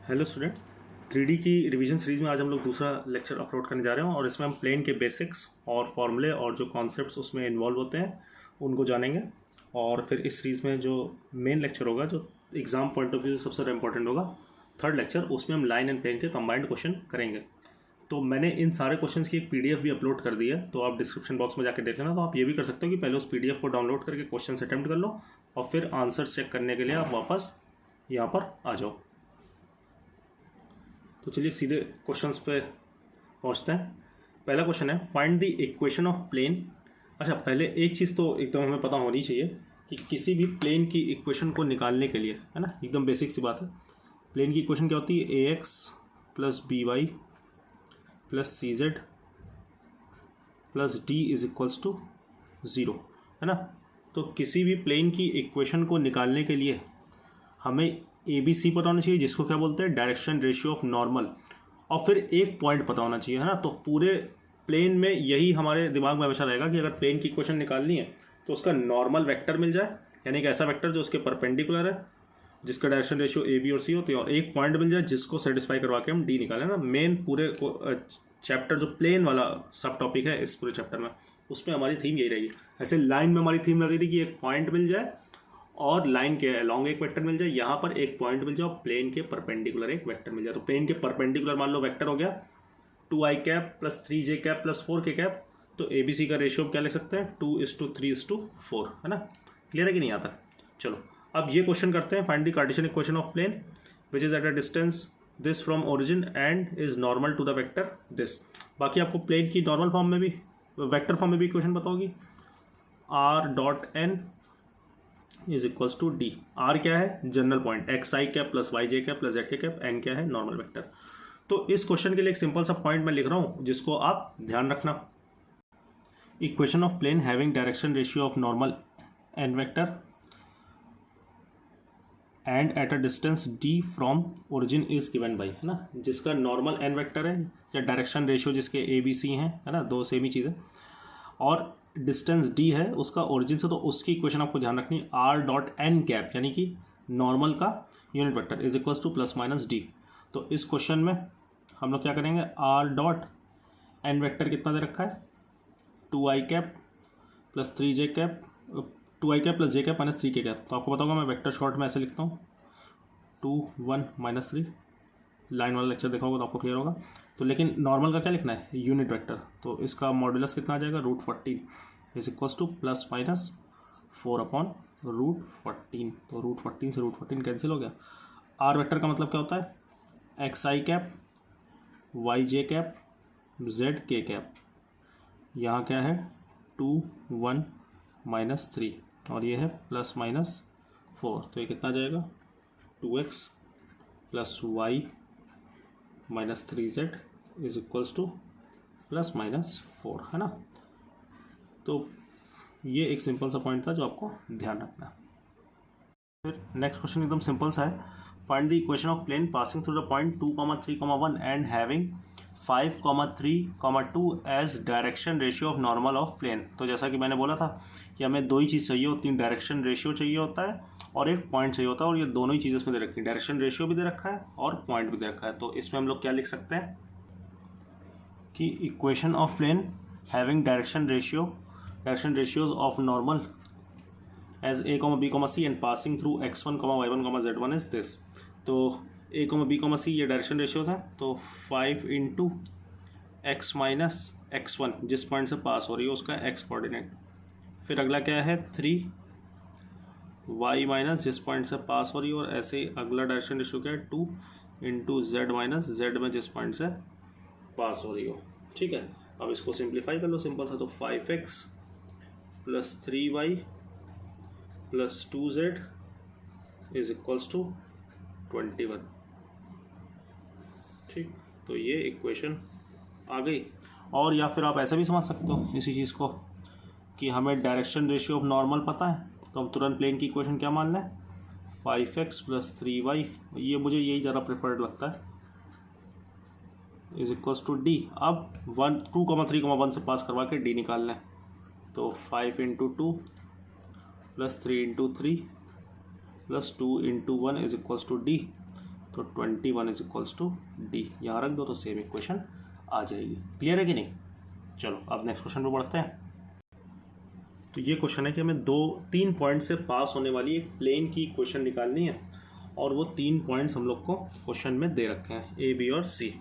Hello students, 3D की revision series में आज हम लोग दूसरा लेक्चर अपलोड करने जा रहे हैं और इसमें हम प्लेन के बेसिक्स और फॉर्मूले और जो कॉन्सेप्ट्स उसमें इन्वॉल्व होते हैं उनको जानेंगे। और फिर इस सीरीज़ में जो मेन लेक्चर होगा, जो एग्ज़ाम पॉइंट ऑफ व्यू से सबसे इम्पोर्टेंट होगा, थर्ड लेक्चर, उसमें हम लाइन एंड प्लेन के कंबाइंड क्वेश्चन करेंगे। तो मैंने इन सारे क्वेश्चंस की एक PDF भी अपलोड कर दी है, तो आप डिस्क्रिप्शन बॉक्स में जाकर देख लेना। तो आप ये भी कर सकते हो कि पहले उस PDF को डाउनलोड करके क्वेश्चन अटैम्प्ट कर लो और फिर आंसर चेक करने के लिए आप वापस यहाँ पर आ जाओ। तो चलिए सीधे क्वेश्चंस पे पहुँचते हैं। पहला क्वेश्चन है, find the equation of plane. अच्छा, पहले एक चीज़ तो एकदम हमें पता होनी चाहिए कि किसी भी प्लेन की इक्वेशन को निकालने के लिए, है ना, एकदम बेसिक सी बात है। प्लेन की इक्वेशन क्या होती है? AX plus BY plus CZ plus D is equals to 0, है ना। तो किसी भी प्लेन की इक्वेशन को निकालने के लिए हमें ABC पता होना चाहिए, जिसको क्या बोलते हैं? डायरेक्शन रेशियो ऑफ नॉर्मल, और फिर एक पॉइंट पता होना चाहिए, है ना। तो पूरे प्लेन में यही हमारे दिमाग में हमेशा रहेगा कि अगर प्लेन की इक्वेशन निकालनी है तो उसका नॉर्मल वेक्टर मिल जाए, यानी कि ऐसा वेक्टर जो उसके परपेंडिकुलर है, जिसका डायरेक्शन रेशियो AB और C होती है, और एक पॉइंट मिल जाए जिसको सेटिस्फाई करवा के हम D निकालें ना। मेन पूरे चैप्टर जो प्लेन वाला सब टॉपिक है इस पूरे चैप्टर में, उसमें हमारी थीम यही रहेगी। ऐसे लाइन में हमारी थीम लगी थी कि एक पॉइंट मिल जाए और लाइन के अलॉन्ग एक वेक्टर मिल जाए, यहाँ पर एक पॉइंट मिल जाए और प्लेन के परपेंडिकुलर एक वेक्टर मिल जाए। तो प्लेन के परपेंडिकुलर मान लो वेक्टर हो गया 2i cap plus 3j cap plus 4k cap. तो ABC का रेशियो क्या लिख सकते हैं? 2:3:4, है ना। क्लियर है कि नहीं आता? चलो अब ये क्वेश्चन करते हैं, find the Cartesian equation of plane which is at a distance this from origin and is normal to the vector this. बाकी आपको प्लेन की नॉर्मल फॉर्म में भी, वेक्टर फॉर्म में भी इक्वेशन पता होगी। r.n is equals to D। R क्या है? General point, xi cap plus yj cap plus zk cap, n क्या है? Normal vector. तो इस क्वेश्चन के लिए एक सिंपल सा पॉइंट मैं लिख रहा हूं जिसको आप ध्यान रखना। Equation of plane having direction ratio of normal n vector and at a distance D from origin is given by, है ना। जिसका नॉर्मल n वेक्टर है या डायरेक्शन रेशियो जिसके ABC हैं, है ना, दो सेम ही चीज़ें, और डिस्टेंस D है उसका ओरिजिन से, तो उसकी इक्वेशन आपको ध्यान रखनी, r.n कैप यानी कि नॉर्मल का unit vector is equals two plus minus D। तो इस क्वेश्चन में हम लोग क्या करेंगे? r.n वेक्टर कितना दे रखा है? 2i cap plus 3j cap, 2i cap plus j cap minus 3k cap. तो आपको बताऊंगा, मैं वेक्टर शॉर्ट में ऐसे लिखता हूँ 2 1 -3। लाइन वाला लेक्चर देखा होगा तो आपको क्लियर होगा। तो लेकिन नॉर्मल का क्या लिखना है? Unit vector. तो इसका मॉड्यूलस कितना आ जाएगा? √14 is equals two plus minus 4/√14। तो √14 से √14 कैंसिल हो गया। आर वेक्टर का मतलब क्या होता है? xi cap yj cap zk cap. यहाँ क्या है? 2 1 -3 और ये है प्लस माइनस 4। तो ये कितना जाएगा? 2x plus y minus 3z is equals two plus minus 4, है ना। तो ये एक सिंपल सा पॉइंट था जो आपको ध्यान रखना है। फिर नेक्स्ट क्वेश्चन एकदम सिंपल सा है, find the equation of plane passing through the point 2, 3, 1 and having 5, 3, 2 as direction ratio of normal of plane. तो जैसा कि मैंने बोला था कि हमें दो ही चीज़ चाहिए होती है, डायरेक्शन रेशियो चाहिए होता है और एक पॉइंट चाहिए होता है, और ये दोनों ही चीज़ें इसमें दे रखी है। डायरेक्शन रेशियो भी दे रखा है और पॉइंट भी दे रखा है। तो इसमें हम लोग क्या लिख सकते हैं कि equation of plane having direction ratios of normal as a, b, c and passing through x1, y1, z1 is this. तो a, b, c ये डायरेक्शन रेशियोज हैं। तो 5 इंटू x माइनस x1 जिस पॉइंट से पास हो रही है उसका x कोऑर्डिनेट। फिर अगला क्या है? 3 y माइनस जिस पॉइंट से पास हो रही है, और ऐसे ही अगला डायरेक्शन रेशियो क्या है? 2 इंटू z माइनस z में जिस पॉइंट से पास हो रही हो। ठीक है, अब इसको सिंप्लीफाई कर लो सिंपल सा। तो 5x plus 3y plus 2z is equals to 21। ठीक, तो ये इक्वेशन आ गई। और या फिर आप ऐसा भी समझ सकते हो इसी चीज़ को कि हमें डायरेक्शन रेशियो ऑफ नॉर्मल पता है, तो हम तुरंत प्लेन की इक्वेशन क्या मान लें? 5x प्लस 3y, ये मुझे यही ज़रा प्रेफर्ड लगता है, इज इक्वल्स टू D। अब 2, 3, 1 से पास करवा के D निकाल लें। तो 5 into 2 plus 3 into 3 plus 2 into 1 is equals to D। तो 21 इज इक्वल्स टू डी, यहाँ रख दो तो सेम इक्वेशन आ जाएगी। क्लियर है कि नहीं? चलो अब नेक्स्ट क्वेश्चन पे बढ़ते हैं। तो ये क्वेश्चन है कि हमें 3 पॉइंट से पास होने वाली एक प्लेन की इक्वेशन निकालनी है और वो 3 पॉइंट्स हम लोग को क्वेश्चन में दे रखे हैं, ए बी और सी।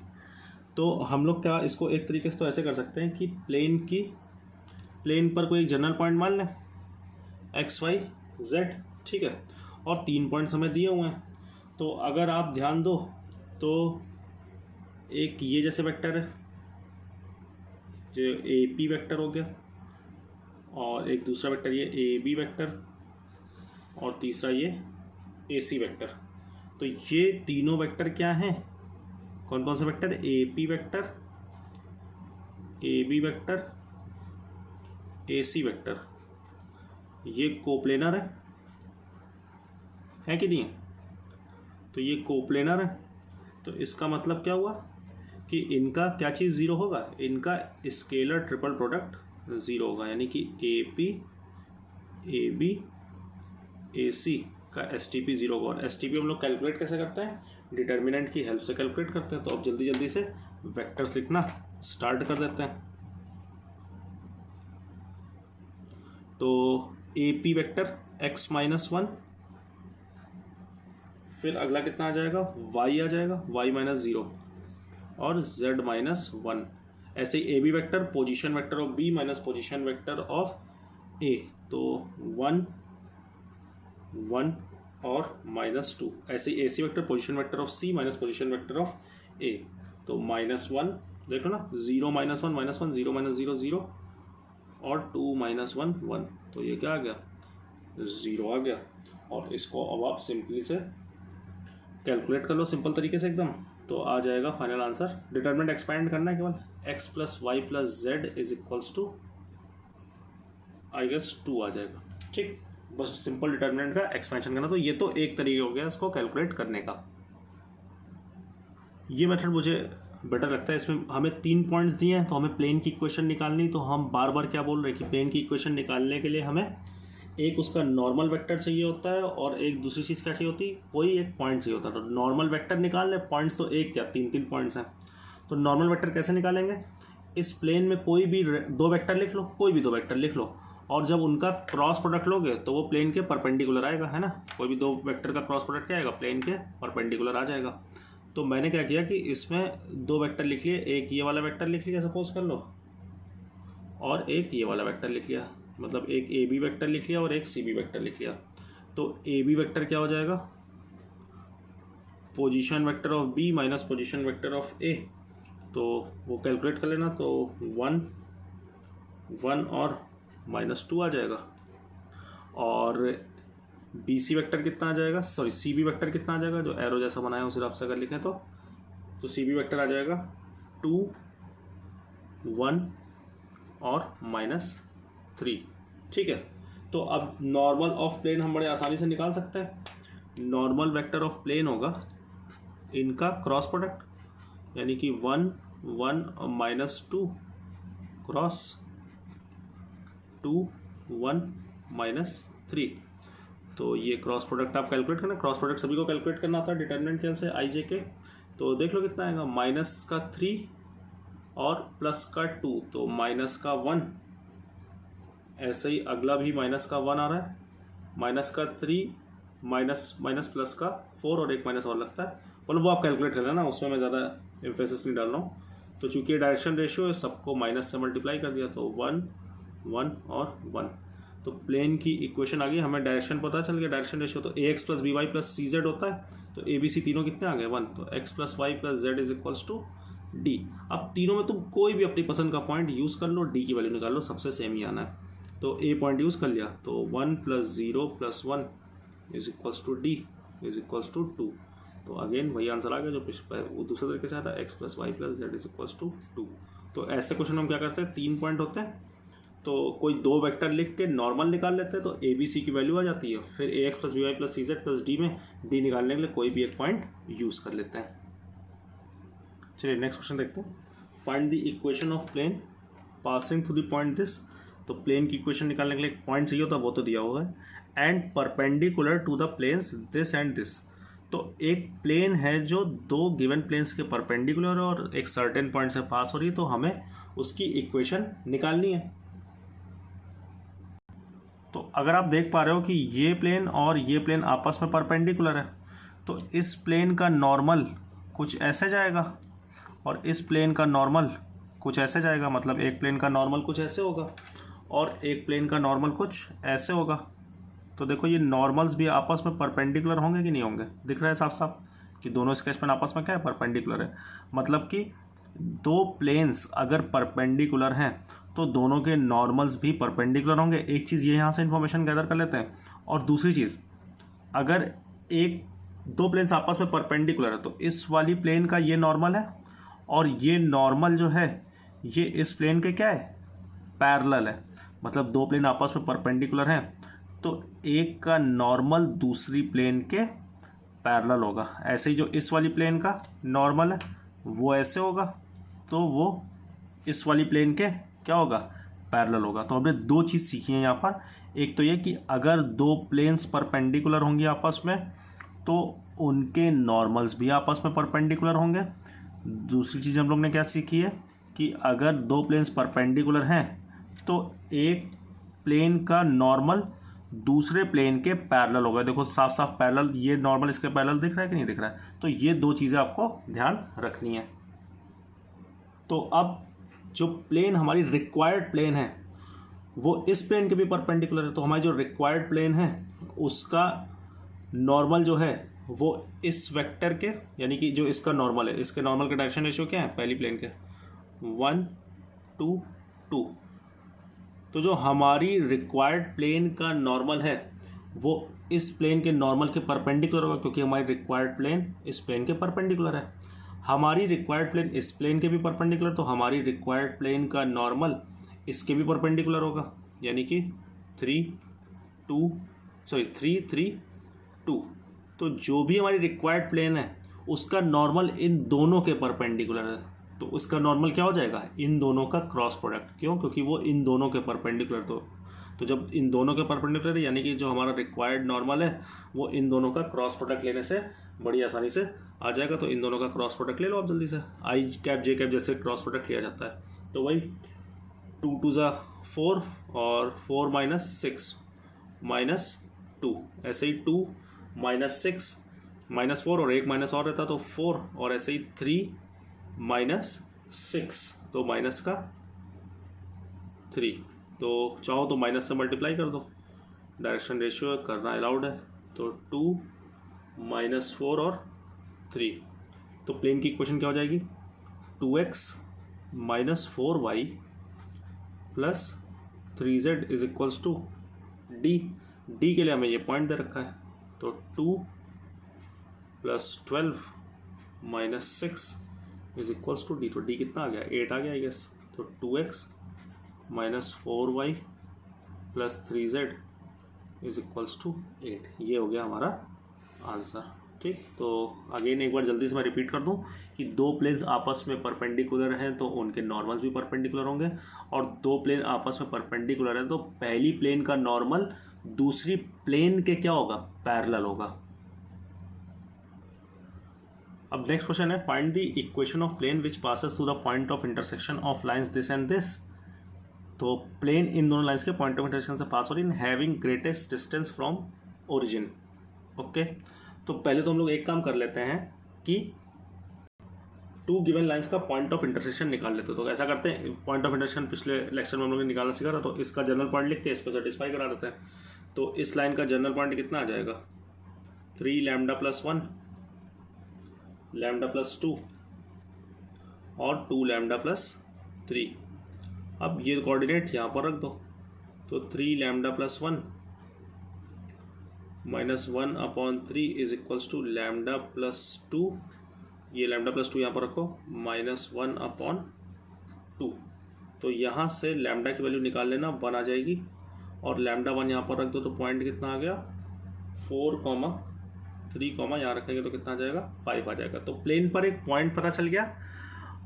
तो हम लोग क्या इसको एक तरीके से तो ऐसे कर सकते हैं कि प्लेन पर कोई एक जनरल पॉइंट मान लें एक्स वाई जेड, ठीक है, और 3 पॉइंट्स हमें दिए हुए हैं। तो अगर आप ध्यान दो तो एक ये जैसे वेक्टर है जो ए पी वेक्टर हो गया, और एक दूसरा वेक्टर ये ए बी वेक्टर, और तीसरा ये ए सी वेक्टर। तो ये तीनों वेक्टर क्या हैं? कौन कौन से vector? A P vector, A B vector, A C vector. ये कोप्लेनर है कि नहीं है? तो ये कोप्लेनर है, तो इसका मतलब क्या हुआ कि इनका क्या चीज़ ज़ीरो होगा? इनका स्केलर ट्रिपल प्रोडक्ट ज़ीरो होगा, यानी कि ए पी ए बी ए सी का एस टी पी ज़ीरो होगा। और एस टी पी हम लोग कैलकुलेट कैसे करते हैं? डिटर्मिनेंट की हेल्प से कैलकुलेट करते हैं। तो अब जल्दी जल्दी से वेक्टर्स लिखना स्टार्ट कर देते हैं। तो ए पी वेक्टर एक्स माइनस 1, फिर अगला कितना आ जाएगा? वाई आ जाएगा, वाई माइनस 0, और z माइनस 1। ऐसे ही A B vector position vector of B minus position vector of A, तो 1 1 और -2। ऐसे ही A C vector position vector of C minus position vector of A, तो -1, देख लो ना, 0 -1 -1, 0 -0 0, और 2 -1 1। तो ये क्या आ गया? 0 आ गया। और इसको अब आप सिंपली से कैलकुलेट कर लो सिंपल तरीके से एकदम, तो आ जाएगा फाइनल आंसर। डिटर्मिनेंट एक्सपैंड करना है केवल, x plus y plus z is equals to I guess 2 आ जाएगा। ठीक, बस सिंपल डिटर्मिनेंट का एक्सपेंशन करना। तो ये तो एक तरीके हो गया इसको कैलकुलेट करने का। ये मेथड मुझे बेटर लगता है। इसमें हमें 3 पॉइंट्स दिए हैं, तो हमें प्लेन की इक्वेशन निकालनी। तो हम बार बार क्या बोल रहे हैं कि प्लेन की इक्वेशन निकालने के लिए हमें एक उसका नॉर्मल वेक्टर चाहिए होता है, और एक दूसरी चीज़ क्या चाहिए होती है? कोई एक पॉइंट चाहिए होता है। तो नॉर्मल वेक्टर निकाल लें, पॉइंट्स तो एक क्या 3 पॉइंट्स हैं। तो नॉर्मल वेक्टर कैसे निकालेंगे? इस प्लेन में कोई भी 2 वेक्टर लिख लो, कोई भी 2 वेक्टर लिख लो, और जब उनका क्रॉस प्रोडक्ट लोगे तो वो प्लेन के परपेंडिकुलर आएगा, है ना। कोई भी 2 वेक्टर का क्रॉस प्रोडक्ट क्या आएगा? प्लेन के परपेंडिकुलर आ जाएगा। तो मैंने क्या किया कि इसमें 2 वेक्टर लिख लिए, एक ये वाला वेक्टर लिख लिया सपोज कर लो, और एक ये वाला वेक्टर लिख लिया, मतलब एक ए बी वेक्टर लिख लिया और एक सी बी वेक्टर लिख लिया। तो ए बी वेक्टर क्या हो जाएगा? Position vector of B minus position vector of A. तो वो कैलकुलेट कर लेना, तो 1 1 और -2 आ जाएगा। और बी सी वेक्टर कितना आ जाएगा? सॉरी, सी बी वेक्टर कितना आ जाएगा? जो एरो जैसा बनाया उस हिसाब से अगर लिखें तो सी बी वेक्टर आ जाएगा 2 1 और -3। ठीक है, तो अब नॉर्मल ऑफ प्लेन हम बड़े आसानी से निकाल सकते हैं। नॉर्मल वेक्टर ऑफ प्लेन होगा इनका क्रॉस प्रोडक्ट, यानी कि 1 1 और -2 क्रॉस 2 1 -3। तो ये क्रॉस प्रोडक्ट आप कैलकुलेट करना। क्रॉस प्रोडक्ट सभी को कैलकुलेट करना आता है डिटर्मिनेंट के हेल्प से आई जे के। तो देख लो कितना आएगा, -3 और +2, तो -1। ऐसे ही अगला भी -1 आ रहा है, -3 माइनस +4 और एक माइनस और लगता है, मतलब वो आप कैलकुलेट कर लेना, उसमें मैं ज़्यादा एम्फेसिस नहीं डाल रहा हूँ। तो चूंकि डायरेक्शन रेशियो है, सबको माइनस से मल्टीप्लाई कर दिया, तो 1 1 और 1। तो प्लेन की इक्वेशन आ गई, हमें डायरेक्शन पता चल गया, डायरेक्शन रेशियो। तो ax plus B Y plus C Z होता है, तो ए बी सी तीनों कितने आ गए? 1। तो x plus y plus z is equals to D. अब तीनों में तुम कोई भी अपनी पसंद का पॉइंट यूज़ कर लो, डी की वैल्यू निकाल लो, सबसे सेम ही आना है। तो ए पॉइंट यूज़ कर लिया, तो 1 + 0 + 1 is equals to D is equals to 2। तो अगेन वही आंसर आ गया जो वो दूसरे तरीके से आता है, x plus y plus z is equals to 2। तो ऐसे क्वेश्चन हम क्या करते हैं, 3 पॉइंट होते हैं, तो कोई 2 वेक्टर लिख के नॉर्मल निकाल लेते हैं, तो ए बी सी की वैल्यू आ जाती है। फिर A X plus B Y plus C Z plus D में डी निकालने के लिए कोई भी एक पॉइंट यूज़ कर लेते हैं। चलिए नेक्स्ट क्वेश्चन देखते हैं। Find the equation of plane passing through the point this. तो प्लेन की इक्वेशन निकालने के लिए एक पॉइंट चाहिए होता है, वो तो दिया हुआ है। And perpendicular to the planes this and this. तो एक प्लेन है जो दो गिवन प्लेन्स के परपेंडिकुलर है और एक सर्टेन पॉइंट से पास हो रही है, तो हमें उसकी इक्वेशन निकालनी है। तो अगर आप देख पा रहे हो कि ये प्लेन और ये प्लेन आपस में परपेंडिकुलर है, तो इस प्लेन का नॉर्मल कुछ ऐसे जाएगा और इस प्लेन का नॉर्मल कुछ ऐसे जाएगा। मतलब एक प्लेन का नॉर्मल कुछ ऐसे होगा और एक प्लेन का नॉर्मल कुछ ऐसे होगा। तो देखो ये नॉर्मल्स भी आपस में परपेंडिकुलर होंगे कि नहीं होंगे, दिख रहा है साफ साफ कि दोनों स्केच में आपस में क्या है, परपेंडिकुलर है। मतलब कि दो प्लेन्स अगर परपेंडिकुलर हैं तो दोनों के नॉर्मल्स भी परपेंडिकुलर होंगे। एक चीज़ ये यहाँ से इन्फॉर्मेशन गैदर कर लेते हैं। और दूसरी चीज़, अगर दो प्लेन्स आपस में परपेंडिकुलर है तो इस वाली प्लेन का ये नॉर्मल है और ये नॉर्मल जो है ये इस प्लेन के क्या है, पैरेलल है। मतलब दो प्लेन आपस में परपेंडिकुलर हैं तो एक का नॉर्मल दूसरी प्लेन के पैरेलल होगा। ऐसे ही जो इस वाली प्लेन का नॉर्मल है वो ऐसे होगा, तो वो इस वाली प्लेन के क्या होगा, पैरेलल होगा। तो हमने दो चीज़ सीखी है यहाँ पर। एक तो ये कि अगर दो प्लेन्स परपेंडिकुलर होंगी आपस में तो उनके नॉर्मल्स भी आपस में परपेंडिकुलर होंगे। दूसरी चीज़ हम लोग ने क्या सीखी है कि अगर दो प्लेन्स परपेंडिकुलर हैं तो एक प्लेन का नॉर्मल दूसरे प्लेन के पैरेलल होगा। देखो साफ साफ पैरेलल, ये नॉर्मल इसके पैरेलल दिख रहा है कि नहीं दिख रहा है। तो ये दो चीज़ें आपको ध्यान रखनी है। तो अब जो प्लेन हमारी रिक्वायर्ड प्लेन है वो इस प्लेन के भी परपेंडिकुलर है। तो हमारी जो रिक्वायर्ड प्लेन है उसका नॉर्मल जो है वो इस वेक्टर के, यानी कि जो इसका नॉर्मल है, इसके नॉर्मल का डायरेक्शन रेशियो क्या है, पहली प्लेन के 1 2 2। तो जो हमारी रिक्वायर्ड प्लेन का नॉर्मल है वो इस प्लेन के नॉर्मल के परपेंडिकुलर होगा, क्योंकि हमारी रिक्वायर्ड प्लेन इस प्लेन के परपेंडिकुलर है। हमारी रिक्वायर्ड प्लेन इस प्लेन के भी परपेंडिकुलर, तो हमारी रिक्वायर्ड प्लेन का नॉर्मल इसके भी परपेंडिकुलर होगा, यानी कि 3 3 2। तो जो भी हमारी रिक्वायर्ड प्लेन है उसका नॉर्मल इन दोनों के परपेंडिकुलर है, तो उसका नॉर्मल क्या हो जाएगा, इन दोनों का क्रॉस प्रोडक्ट। क्यों, क्योंकि वो इन दोनों के परपेंडिकुलर। तो जब इन दोनों के परपेंडिकुलर है यानी कि जो हमारा रिक्वायर्ड नॉर्मल है वो इन दोनों का क्रॉस प्रोडक्ट लेने से बड़ी आसानी से आ जाएगा। तो इन दोनों का क्रॉस प्रोडक्ट ले लो आप जल्दी से, आई कैप जे कैप जैसे क्रॉस प्रोडक्ट लिया जाता है। तो वही 2 2 4 और 4 -6 -2, ऐसे ही 2 -6 -4 और एक माइनस और रहता तो 4, और ऐसे ही 3 -6 तो माइनस का 3। तो चाहो तो माइनस से मल्टीप्लाई कर दो, डायरेक्शन रेशियो करना अलाउड है। तो 2 -4 और 3, तो प्लेन की इक्वेशन क्या हो जाएगी, 2x - 4y + 3z = d। d के लिए हमें ये पॉइंट दे रखा है, तो 2 + 12 - 6 = d। तो d कितना आ गया, 8 आ गया आई गेस। तो 2x - 4y + 3z = 8, ये हो गया हमारा आंसर। ठीक, तो अगेन एक बार जल्दी से मैं रिपीट कर दूं कि दो प्लेन्स आपस में परपेंडिकुलर हैं तो उनके नॉर्मल्स भी परपेंडिकुलर होंगे, और दो प्लेन आपस में परपेंडिकुलर हैं तो पहली प्लेन का नॉर्मल दूसरी प्लेन के क्या होगा, पैरेलल होगा। अब नेक्स्ट क्वेश्चन है, find the equation of plane which passes through the point of intersection of lines this and this. तो प्लेन इन दोनों लाइंस के पॉइंट ऑफ इंटरसेक्शन से पास हो रही है, having greatest distance from origin. Okay, तो पहले तो हम लोग एक काम कर लेते हैं कि टू गिवन लाइंस का पॉइंट ऑफ इंटरसेक्शन निकाल लेते हैं। तो ऐसा करते हैं, पॉइंट ऑफ इंटरसेक्शन पिछले लेक्चर में हम लोग ने निकालना सीखा था, तो इसका जनरल पॉइंट लिख के इस पर सेटिस्फाई करा देते हैं। तो इस लाइन का जनरल पॉइंट कितना आ जाएगा, 3 λ + 1 λ + 2 और 2 λ + 3। अब ये कोऑर्डिनेट यहाँ पर रख दो, तो 3 λ + 1 -1/3 = λ + 2। ये λ + 2 यहाँ पर रखो, -1/2। तो यहाँ से लैम्डा की वैल्यू निकाल लेना, 1 आ जाएगी, और λ1 यहाँ पर रख दो तो पॉइंट कितना आ गया, 4, 3, यहाँ रखेंगे तो कितना आ जाएगा, 5 आ जाएगा। तो प्लेन पर एक पॉइंट पता चल गया,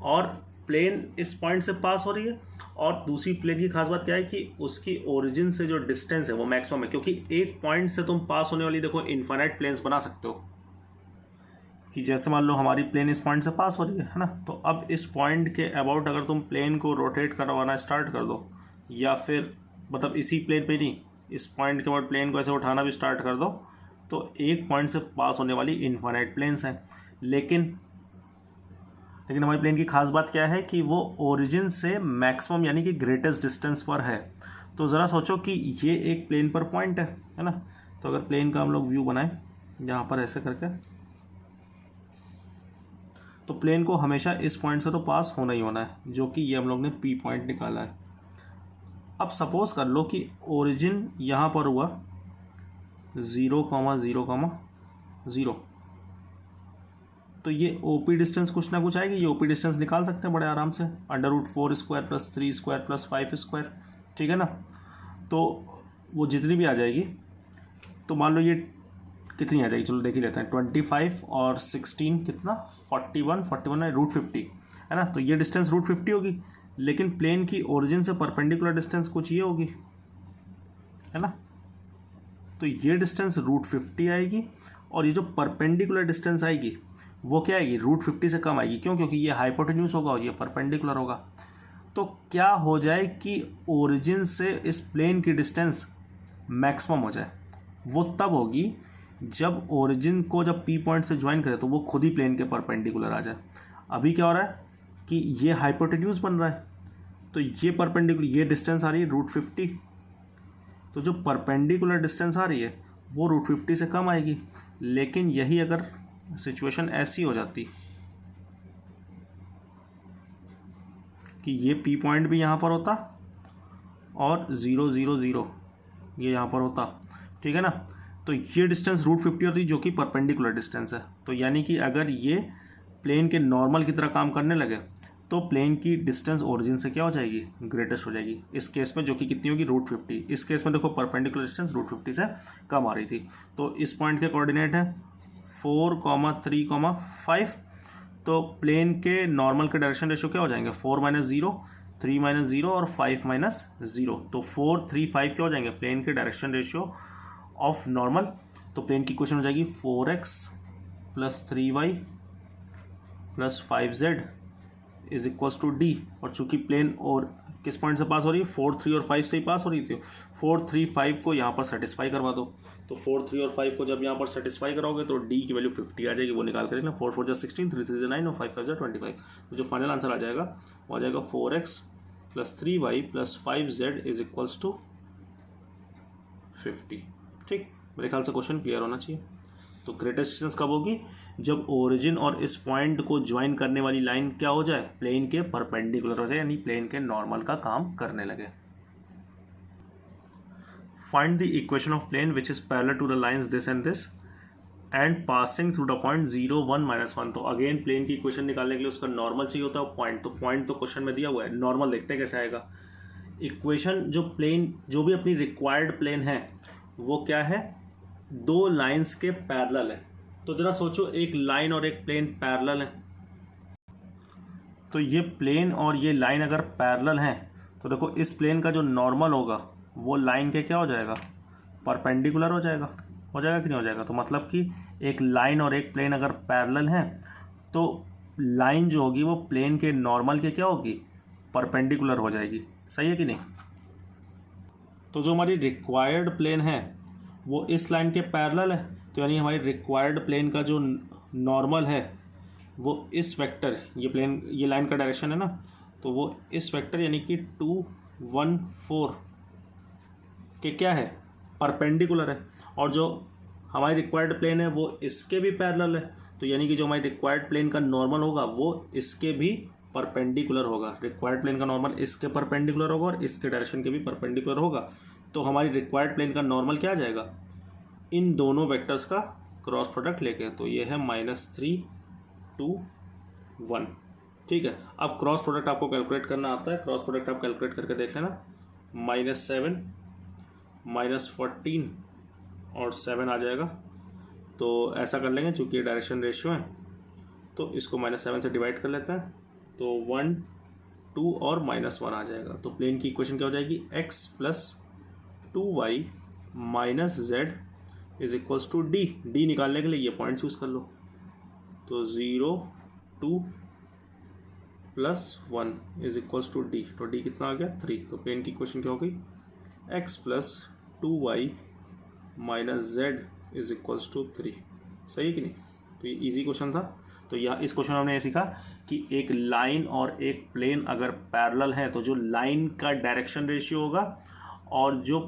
और प्लेन इस पॉइंट से पास हो रही है। और दूसरी प्लेन की खास बात क्या है कि उसकी ओरिजिन से जो डिस्टेंस है वो मैक्सिमम है, क्योंकि एक पॉइंट से तुम पास होने वाली देखो इन्फाइनाइट प्लेन्स बना सकते हो। कि जैसे मान लो हमारी प्लेन इस पॉइंट से पास हो रही है ना, तो अब इस पॉइंट के अबाउट अगर तुम प्लेन को रोटेट करवाना स्टार्ट कर दो, या फिर मतलब इसी प्लेन पे नहीं, इस पॉइंट के बाद प्लेन को ऐसे उठाना भी स्टार्ट कर दो, तो एक पॉइंट से पास होने वाली इनफाइनाइट प्लेन्स हैं। लेकिन हमारी प्लेन की खास बात क्या है कि वो ओरिजिन से मैक्सिमम यानी कि ग्रेटेस्ट डिस्टेंस पर है। तो ज़रा सोचो कि ये एक प्लेन पर पॉइंट है ना, तो अगर प्लेन का हम लोग व्यू बनाएं यहाँ पर ऐसे करके, तो प्लेन को हमेशा इस पॉइंट से तो पास होना ही होना है, जो कि ये हम लोग ने पी पॉइंट निकाला है। अब सपोज कर लो कि ओरिजिन यहाँ पर हुआ 0,0,0, तो ये ओपी डिस्टेंस कुछ ना कुछ आएगी। ये ओपी डिस्टेंस निकाल सकते हैं बड़े आराम से, √4² + 3² + 5², ठीक है ना। तो वो जितनी भी आ जाएगी, तो मान लो ये कितनी आ जाएगी, चलो देख ही लेते हैं। 25 और 16 कितना, 41 है, √50 है ना। तो ये डिस्टेंस √50 होगी, लेकिन प्लेन की ओरिजिन से परपेंडिकुलर डिस्टेंस कुछ ये होगी, है ना। तो ये डिस्टेंस √50 आएगी, और ये जो परपेंडिकुलर डिस्टेंस आएगी वो क्या आएगी, √50 से कम आएगी। क्यों? क्योंकि ये हाइपोटेन्यूज होगा और ये परपेंडिकुलर होगा। तो क्या हो जाए कि ओरिजिन से इस प्लेन की डिस्टेंस मैक्सिमम हो जाए। वो तब होगी जब ओरिजिन को जब पी पॉइंट से ज्वाइन करे तो वो खुद ही प्लेन के परपेंडिकुलर आ जाए। अभी क्या हो रहा है कि ये हाइपोटेन्यूज बन रहा है, तो ये परपेंडिकुलर, ये डिस्टेंस आ रही है √50, तो जो परपेंडिकुलर डिस्टेंस आ रही है वो √50 से कम आएगी। लेकिन यही अगर सिचुएशन ऐसी हो जाती कि ये पी पॉइंट भी यहाँ पर होता और 0,0,0 ये यहाँ पर होता, ठीक है ना, तो ये डिस्टेंस √50 होती जो कि परपेंडिकुलर डिस्टेंस है। तो यानी कि अगर ये प्लेन के नॉर्मल की तरह काम करने लगे तो प्लेन की डिस्टेंस ओरिजिन से क्या हो जाएगी, ग्रेटेस्ट हो जाएगी इस केस में, जो कि कितनी होगी, √50। इस केस में देखो परपेंडिकुलर डिस्टेंस √50 से कम आ रही थी। तो इस पॉइंट के कोऑर्डिनेट है 4, 3, 5। तो प्लेन के नॉर्मल के डायरेक्शन रेशियो क्या हो जाएंगे, 4 - 0, 3 - 0 और 5 - 0। तो 4, 3, 5 क्या हो जाएंगे, प्लेन के डायरेक्शन रेशियो ऑफ नॉर्मल। तो प्लेन की इक्वेशन हो जाएगी 4x + 3y + 5z = d। और चूंकि प्लेन और किस पॉइंट से पास हो रही है, 4, 3 और 5 से ही पास हो रही थी। 4, 3, 5 को यहाँ पर सेटिस्फाई करवा दो। तो 4, 3 और 5 को जब यहाँ पर सेटिस्फाई कराओगे तो d की वैल्यू 50 आ जाएगी। वो निकाल कर देखना, 4, 4 = 16, 3, 3 = 9 और 5, 5 = 25। तो जो फाइनल आंसर आ जाएगा वो आ जाएगा 4x + 3y + 5z = 50। ठीक, मेरे ख्याल से क्वेश्चन क्लियर होना चाहिए। तो ग्रेटेस्ट डिस्टेंस कब होगी, जब ओरिजिन और इस पॉइंट को ज्वाइन करने वाली लाइन क्या हो जाए, प्लेन के परपेंडिकुलर हो जाए, यानी प्लेन के नॉर्मल का काम करने लगे। Find the equation of plane which is parallel to the lines this and this and passing through the point 0, 1, -1। तो अगेन प्लेन की इक्वेशन निकालने के लिए उसका नॉर्मल चाहिए होता है पॉइंट। तो पॉइंट तो क्वेश्चन में दिया हुआ है, नॉर्मल देखते हैं कैसे आएगा। इक्वेशन जो प्लेन, जो भी अपनी रिक्वायर्ड प्लेन है वो क्या है, दो लाइंस के पैरेलल है। तो जरा सोचो, एक लाइन और एक प्लेन पैरेलल है, तो ये प्लेन और ये लाइन अगर पैरेलल हैं तो देखो इस प्लेन का जो नॉर्मल होगा वो लाइन के क्या हो जाएगा, परपेंडिकुलर हो जाएगा कि नहीं हो जाएगा। तो मतलब कि एक लाइन और एक प्लेन अगर पैरेलल हैं तो लाइन जो होगी वो प्लेन के नॉर्मल के क्या होगी, परपेंडिकुलर हो जाएगी। सही है कि नहीं। तो जो हमारी रिक्वायर्ड प्लेन है वो इस लाइन के पैरेलल है, तो यानी हमारी रिक्वायर्ड प्लेन का जो नॉर्मल है वो इस वेक्टर, ये प्लेन, ये लाइन का डायरेक्शन है ना, तो वो इस वेक्टर यानी कि 2, 1, 4 के क्या है, परपेंडिकुलर है। और जो हमारी रिक्वायर्ड प्लेन है वो इसके भी पैरेलल है, तो यानी कि जो हमारी रिक्वायर्ड प्लेन का नॉर्मल होगा वो इसके भी परपेंडिकुलर होगा। रिक्वायर्ड प्लेन का नॉर्मल इसके परपेंडिकुलर होगा और इसके डायरेक्शन के भी परपेंडिकुलर होगा। तो हमारी रिक्वायर्ड प्लेन का नॉर्मल क्या आ जाएगा, इन दोनों वेक्टर्स का क्रॉस प्रोडक्ट लेके। तो ये है -3, 2, 1। ठीक है, अब क्रॉस प्रोडक्ट आपको कैलकुलेट करना आता है। क्रॉस प्रोडक्ट आप कैलकुलेट करके देख लेना, -7, -14 और 7 आ जाएगा। तो ऐसा कर लेंगे, चूँकि ये डायरेक्शन रेशियो है तो इसको -7 से डिवाइड कर लेते हैं, तो 1, 2 और -1 आ जाएगा। तो प्लेन की इक्वेशन क्या हो जाएगी, x + 2y - z = d। d निकालने के लिए ये पॉइंट यूज़ कर लो, तो तो 0 2 + 1 इज इक्वल्स टू डी। तो डी कितना आ गया 3। तो प्लेन की इक्वेशन क्या हो गई x + 2y - z is equals to 3। सही है कि नहीं? तो ये इजी क्वेश्चन था। तो यह इस क्वेश्चन में हमने ये सीखा कि एक लाइन और एक प्लेन अगर पैरेलल है तो जो लाइन का डायरेक्शन रेशियो होगा और जो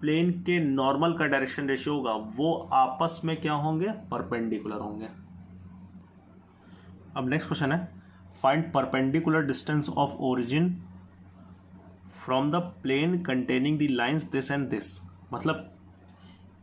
प्लेन के नॉर्मल का डायरेक्शन रेशियो होगा वो आपस में क्या होंगे, परपेंडिकुलर होंगे। अब नेक्स्ट क्वेश्चन है find perpendicular distance of origin from the plane containing the lines this and this. मतलब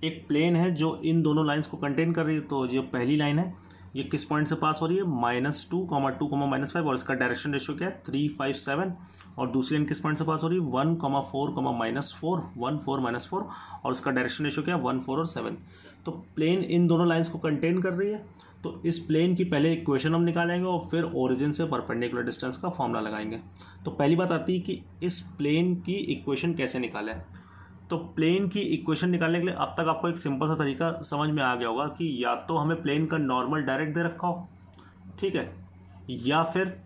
एक प्लेन है जो इन दोनों लाइंस को कंटेन कर रही है। तो जो पहली लाइन है ये किस पॉइंट से पास हो रही है, -2, 2, -5 और इसका डायरेक्शन रेशियो क्या है 3, 5, 7। और दूसरी लाइन किस पॉइंट से पास हो रही है 1, 4, -4, 1, 4, -4 और इसका डायरेक्शन रेशियो क्या है 1, 4 और 7। तो प्लेन इन दोनों लाइंस को कंटेन कर रही है। तो इस प्लेन की पहले इक्वेशन हम निकालेंगे और फिर ओरिजिन से परपेंडिकुलर डिस्टेंस का फॉर्मूला लगाएंगे। तो पहली बात आती है कि इस प्लेन की इक्वेशन कैसे निकालें। तो प्लेन की इक्वेशन निकालने के लिए अब तक आपको एक सिंपल सा तरीका समझ में आ गया होगा कि या तो हमें प्लेन का नॉर्मल डायरेक्ट दे रखा हो, ठीक है, या फिर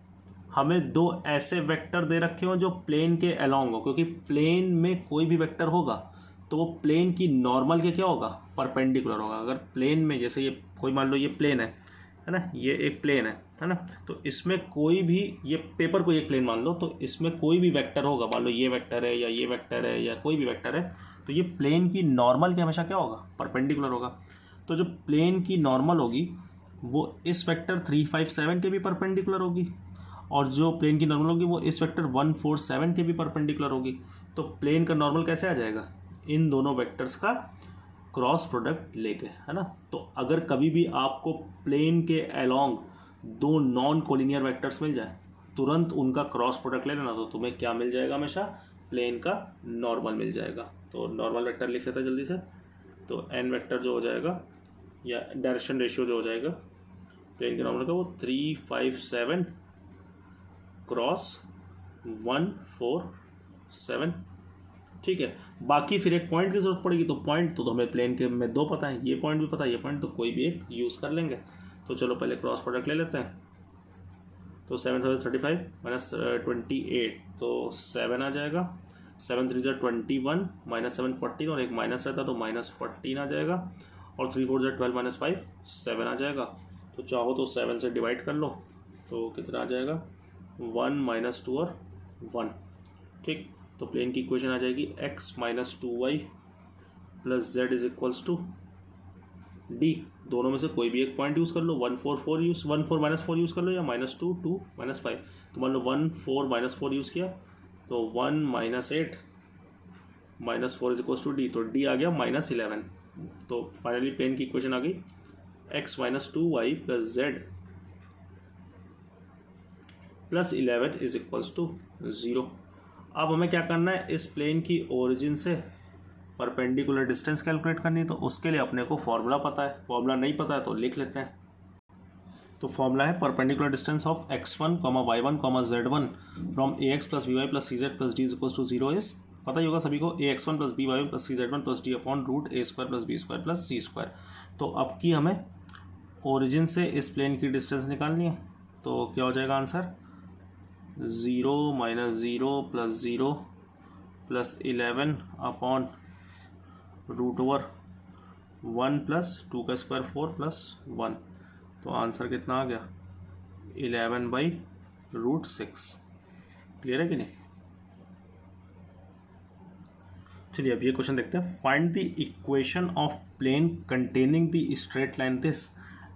हमें दो ऐसे वेक्टर दे रखे हो जो प्लेन के अलोंग हो, क्योंकि प्लेन में कोई भी वेक्टर होगा तो वो प्लेन की नॉर्मल के क्या होगा, परपेंडिकुलर होगा। अगर प्लेन में जैसे ये कोई मान लो ये प्लेन है ना, ये एक प्लेन है ना, तो इसमें कोई भी ये पेपर को एक प्लेन मान लो, तो इसमें कोई भी वेक्टर होगा, मान लो ये वेक्टर है या ये वेक्टर है या कोई भी वेक्टर है, तो ये प्लेन की नॉर्मल के हमेशा क्या होगा, परपेंडिकुलर होगा। तो जो प्लेन की नॉर्मल होगी वो इस वेक्टर 3, 5, 7 के भी परपेंडिकुलर होगी और जो प्लेन की नॉर्मल होगी वो इस वेक्टर 1, 4, 7 के भी परपेंडिकुलर होगी। तो प्लेन का नॉर्मल कैसे आ जाएगा, इन दोनों वेक्टर्स का क्रॉस प्रोडक्ट लेके, है ना। तो अगर कभी भी आपको प्लेन के अलोंग दो नॉन कोलिनियर वेक्टर्स मिल जाए, तुरंत उनका क्रॉस प्रोडक्ट ले लेना, तो तुम्हें क्या मिल जाएगा, हमेशा प्लेन का नॉर्मल मिल जाएगा। तो नॉर्मल वेक्टर लिख लेते हैं जल्दी से। तो एन वेक्टर जो हो जाएगा या डायरेक्शन रेशियो जो हो जाएगा प्लेन के नॉर्मल का वो 3, 5, 7 क्रॉस 1, 4, 7, ठीक है। बाकी फिर एक पॉइंट की जरूरत पड़ेगी, तो पॉइंट तो हमें प्लेन के में दो पता है, ये पॉइंट भी पता है, ये पॉइंट, तो कोई भी एक यूज़ कर लेंगे। तो चलो पहले क्रॉस प्रोडक्ट ले लेते हैं। तो 7 × 35 - 28, तो 7 आ जाएगा। 7 × 3 = 21 -7 14 और एक माइनस रहता तो -14 आ जाएगा। और 3 × 4 = 12 - 5 7 आ जाएगा। तो चाहो तो 7 से डिवाइड कर लो, तो कितना आ जाएगा 1 - 2 और 1, ठीक। तो प्लेन की इक्वेशन आ जाएगी x - 2y + z = d। दोनों में से कोई भी एक पॉइंट यूज़ कर लो, 1, 4, 4 यूज़ 1, 4 - 4 यूज़ कर लो या -2, 2, -5। तो मान लो 1, 4 - 4 यूज़ किया तो 1 - 8 -4 = d। तो d आ गया -11। तो फाइनली प्लेन की इक्वेशन आ गई x - 2y + z + 11 = 0। अब हमें क्या करना है, इस प्लेन की ओरिजिन से परपेंडिकुलर डिस्टेंस कैलकुलेट करनी है। तो उसके लिए अपने को फॉर्मूला पता है, फॉर्मूला नहीं पता है तो लिख लेते हैं। तो फॉर्मूला है perpendicular distance of x1, y1, z1 from ax + by + cz + d = 0 is, पता ही होगा सभी को, ax1 + by1 + cz1 + d/√a² + b² + c²। तो अब की हमें ओरिजिन से इस प्लेन की डिस्टेंस निकालनी है। तो क्या हो जाएगा आंसर, 0 - 0 + 0 + 11/√1 + 2 का स्क्वायर 4 + 1। तो आंसर कितना आ गया 11/√6। क्लियर है कि नहीं। चलिए अब ये क्वेश्चन देखते हैं। Find the equation of plane containing the straight line this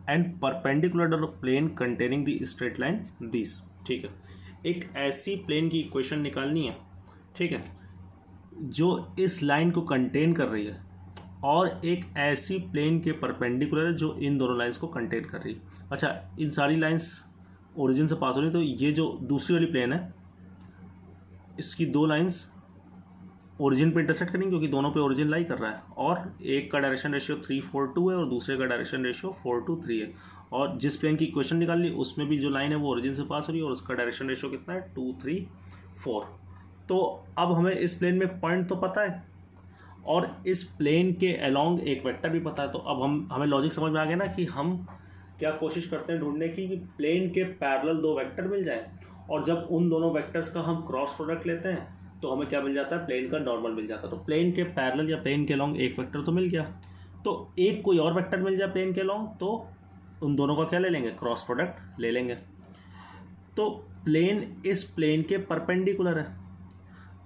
and perpendicular plane containing the straight line this, ठीक है। एक ऐसी प्लेन की इक्वेशन निकालनी है, ठीक है, जो इस लाइन को कंटेन कर रही है और एक ऐसी प्लेन के परपेंडिकुलर है जो इन दोनों लाइंस को कंटेन कर रही है। अच्छा, इन सारी लाइंस ओरिजिन से पास हो रही, तो ये जो दूसरी वाली प्लेन है इसकी दो लाइंस ओरिजिन पे इंटरसेक्ट करेंगे क्योंकि दोनों पे ओरिजिन लाई कर रहा है, और एक का डायरेक्शन रेशियो 3, 4, 2 है और दूसरे का डायरेक्शन रेशियो 4, 2, 3 है। और जिस प्लेन की इक्वेशन निकाल ली उसमें भी जो लाइन है वो ओरिजिन से पास हो रही है और उसका डायरेक्शन रेशियो कितना है 2, 3, 4। तो अब हमें इस प्लेन में पॉइंट तो पता है और इस प्लेन के अलोंग एक वेक्टर भी पता है। तो अब हमें लॉजिक समझ में आ गया ना कि हम क्या कोशिश करते हैं ढूंढने की कि प्लेन के पैरेलल दो वेक्टर मिल जाए, और जब उन दोनों वेक्टर्स का हम क्रॉस प्रोडक्ट लेते हैं तो हमें क्या मिल जाता है, प्लेन का नॉर्मल मिल जाता है। तो प्लेन के पैरेलल या प्लेन के लॉन्ग एक वेक्टर तो मिल गया, तो एक कोई और वेक्टर मिल जाए प्लेन के लॉन्ग तो उन दोनों का क्या ले लेंगे, क्रॉस प्रोडक्ट ले लेंगे। तो प्लेन इस प्लेन के परपेंडिकुलर है,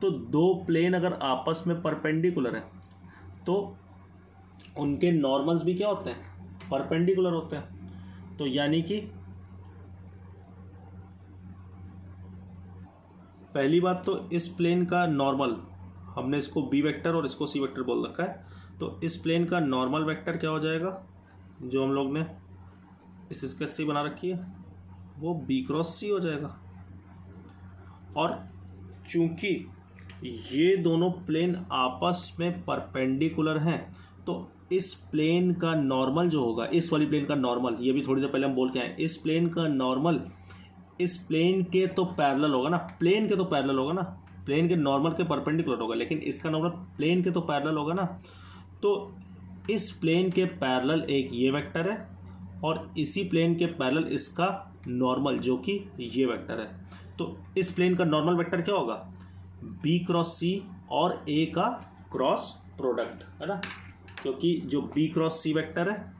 तो दो प्लेन अगर आपस में परपेंडिकुलर है तो उनके नॉर्मल्स भी क्या होते हैं, परपेंडिकुलर होते हैं। तो यानी कि पहली बात तो इस प्लेन का नॉर्मल, हमने इसको बी वेक्टर और इसको सी वेक्टर बोल रखा है, तो इस प्लेन का नॉर्मल वेक्टर क्या हो जाएगा, जो हम लोग ने इस स्केच से बना रखी है, वो बी क्रॉस सी हो जाएगा। और चूंकि ये दोनों प्लेन आपस में परपेंडिकुलर हैं तो इस प्लेन का नॉर्मल जो होगा, इस वाली प्लेन का नॉर्मल, ये भी थोड़ी देर पहले हम बोल के आए, इस प्लेन का नॉर्मल इस प्लेन के तो पैरेलल होगा ना, प्लेन के तो पैरेलल होगा ना, प्लेन के नॉर्मल के परपेंडिकुलर होगा, लेकिन इसका नॉर्मल प्लेन के तो पैरेलल होगा ना। तो इस प्लेन के पैरेलल एक ये वेक्टर है और इसी प्लेन के पैरेलल इसका नॉर्मल जो कि ये वेक्टर है। तो इस प्लेन का नॉर्मल वेक्टर क्या होगा, बी क्रॉस सी और ए का क्रॉस प्रोडक्ट, है ना, क्योंकि जो बी क्रॉस सी वेक्टर है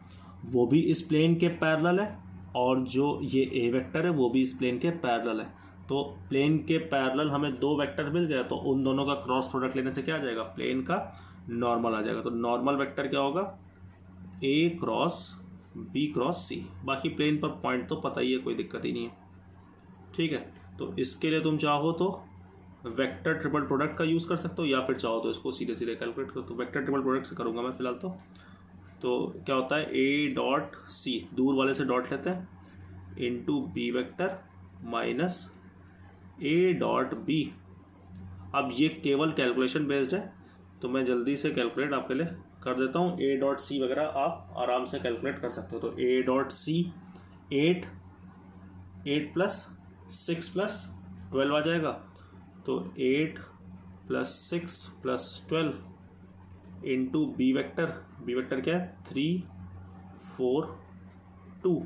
वो भी इस प्लेन के पैरेलल है और जो ये ए वेक्टर है वो भी इस प्लेन के पैरेलल है। तो प्लेन के पैरेलल हमें दो वेक्टर मिल गया, तो उन दोनों का क्रॉस प्रोडक्ट लेने से क्या आ जाएगा, प्लेन का नॉर्मल आ जाएगा। तो नॉर्मल वेक्टर क्या होगा, ए क्रॉस बी क्रॉस सी। बाकी प्लेन पर पॉइंट तो पता ही है, कोई दिक्कत ही नहीं है, ठीक है। तो इसके लिए तुम चाहो तो वेक्टर ट्रिपल प्रोडक्ट का यूज़ कर सकते हो, या फिर चाहो तो इसको सीधे सीधे कैलकुलेट करो। तो वेक्टर ट्रिपल प्रोडक्ट से करूँगा मैं फिलहाल। तो क्या होता है, ए डॉट सी, दूर वाले से डॉट लेते हैं, into B vector minus A dot B. अब ये केवल कैलकुलेशन बेस्ड है तो मैं जल्दी से कैलकुलेट आपके लिए कर देता हूँ। ए डॉट सी वगैरह आप आराम से कैलकुलेट कर सकते हो। तो A dot C 8 plus 6 plus 12 आ जाएगा, तो 8 plus 6 plus 12 into B vector, B vector क्या है 3 4 2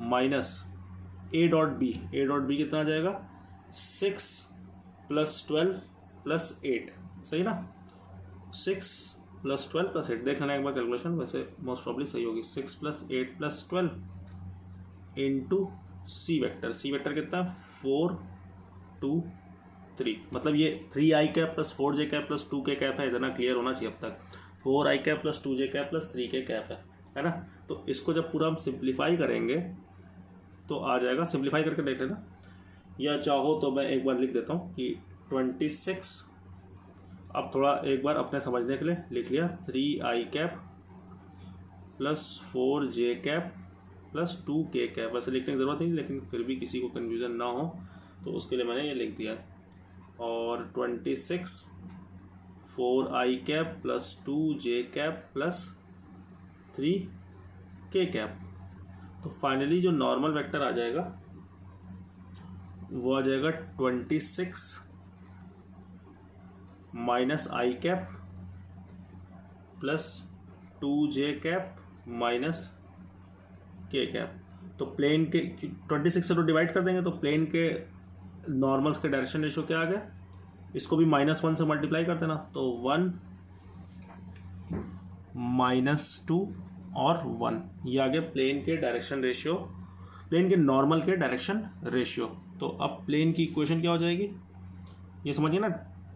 minus A dot B, A dot B कितना आ जाएगा 6 प्लस 12 प्लस 8, सही ना, 6 प्लस 12 प्लस 8। देख लेना एक बार कैलकुलेशन, वैसे मोस्ट प्रॉब्ली सही होगी। 6 plus 8 plus 12 into C vector, C vector कितना 4 2 3, मतलब ये 3i cap plus 4j cap plus 2k cap है, इतना क्लियर होना चाहिए अब तक। 4i cap plus 2j cap plus 3k cap है ना। तो इसको जब पूरा हम सिंप्लीफाई करेंगे तो आ जाएगा, सिंप्लीफाई करके देख लेना, या चाहो तो मैं एक बार लिख देता हूँ कि 26, अब थोड़ा एक बार अपने समझने के लिए लिख लिया, 3i cap plus 4j cap plus 2k cap. वैसे लिखने की ज़रूरत नहीं, लेकिन फिर भी किसी को कन्फ्यूज़न ना हो तो उसके लिए मैंने ये लिख दिया है। और 26 4i cap plus 2j cap plus 3k cap. तो फाइनली जो नॉर्मल वेक्टर आ जाएगा वो आ जाएगा 26 minus I cap plus 2j cap minus k cap. तो प्लेन के 26 से तो डिवाइड कर देंगे तो प्लेन के नॉर्मल्स के डायरेक्शन रेशियो क्या आ गया, इसको भी -1 से मल्टीप्लाई कर देना, तो 1 -2 और 1, ये आ गया प्लेन के डायरेक्शन रेशियो, प्लेन के नॉर्मल के डायरेक्शन रेशियो। तो अब प्लेन की इक्वेशन क्या हो जाएगी, ये समझिए ना,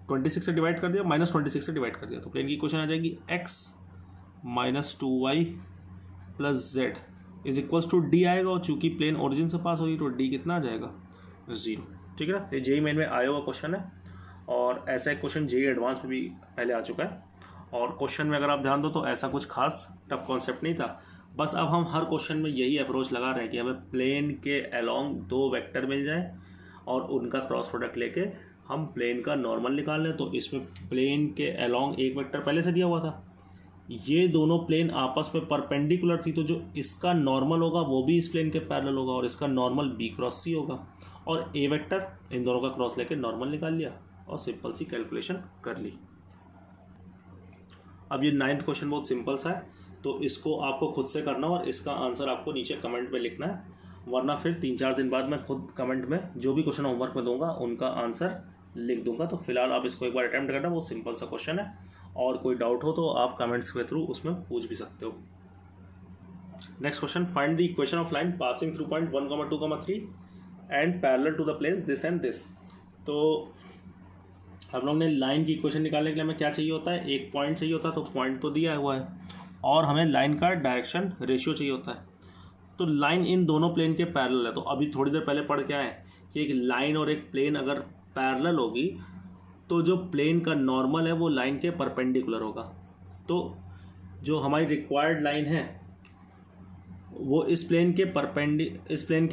26 से डिवाइड कर दिया, -26 से डिवाइड कर दिया, तो प्लेन की इक्वेशन आ जाएगी x - 2y plus z is equals to D आएगा, और चूंकि प्लेन ओरिजिन से पास होगी तो डी कितना आ जाएगा 0, ठीक है ना। ये जेई मेन में आया हुआ क्वेश्चन है, और ऐसा एक क्वेश्चन जेई एडवांस में भी पहले आ चुका है। और क्वेश्चन में अगर आप ध्यान दो तो ऐसा कुछ खास टफ कॉन्सेप्ट नहीं था, बस अब हम हर क्वेश्चन में यही अप्रोच लगा रहे हैं कि हमें प्लेन के अलोंग दो वेक्टर मिल जाए और उनका क्रॉस प्रोडक्ट लेके हम प्लेन का नॉर्मल निकाल लें। तो इसमें प्लेन के अलोंग एक वेक्टर पहले से दिया हुआ था, ये दोनों प्लेन आपस में परपेंडिकुलर थी, तो जो इसका नॉर्मल होगा वो भी इस प्लेन के पैरेलल होगा और इसका नॉर्मल बी क्रॉस सी होगा, और ए वेक्टर इन दोनों का क्रॉस लेके नॉर्मल निकाल लिया और सिंपल सी कैलकुलेशन कर ली। अब ये 9th क्वेश्चन बहुत सिंपल सा है, तो इसको आपको खुद से करना और इसका आंसर आपको नीचे कमेंट में लिखना है, वरना फिर 3-4 दिन बाद मैं खुद कमेंट में जो भी क्वेश्चन होमवर्क में दूंगा उनका आंसर लिख दूंगा। तो फिलहाल आप इसको एक बार अटैम्प्ट करना, बहुत सिंपल सा क्वेश्चन है, और कोई डाउट हो तो आप कमेंट्स के थ्रू उसमें पूछ भी सकते हो। Next question, find the equation of line passing through point 1, 2, 3 and parallel to the planes this and this. तो हम लोग ने लाइन की इक्वेशन निकालने के लिए हमें क्या चाहिए होता है, एक पॉइंट चाहिए होता है, तो पॉइंट तो दिया हुआ है, और हमें लाइन का डायरेक्शन रेशियो चाहिए होता है। तो लाइन इन दोनों प्लेन के पैरेलल है, तो अभी थोड़ी देर पहले पढ़ के आए कि एक लाइन और एक प्लेन अगर पैरेलल होगी तो जो प्लेन का नॉर्मल है वो लाइन के परपेंडिकुलर होगा। तो जो हमारी रिक्वायर्ड लाइन है वो इस प्लेन के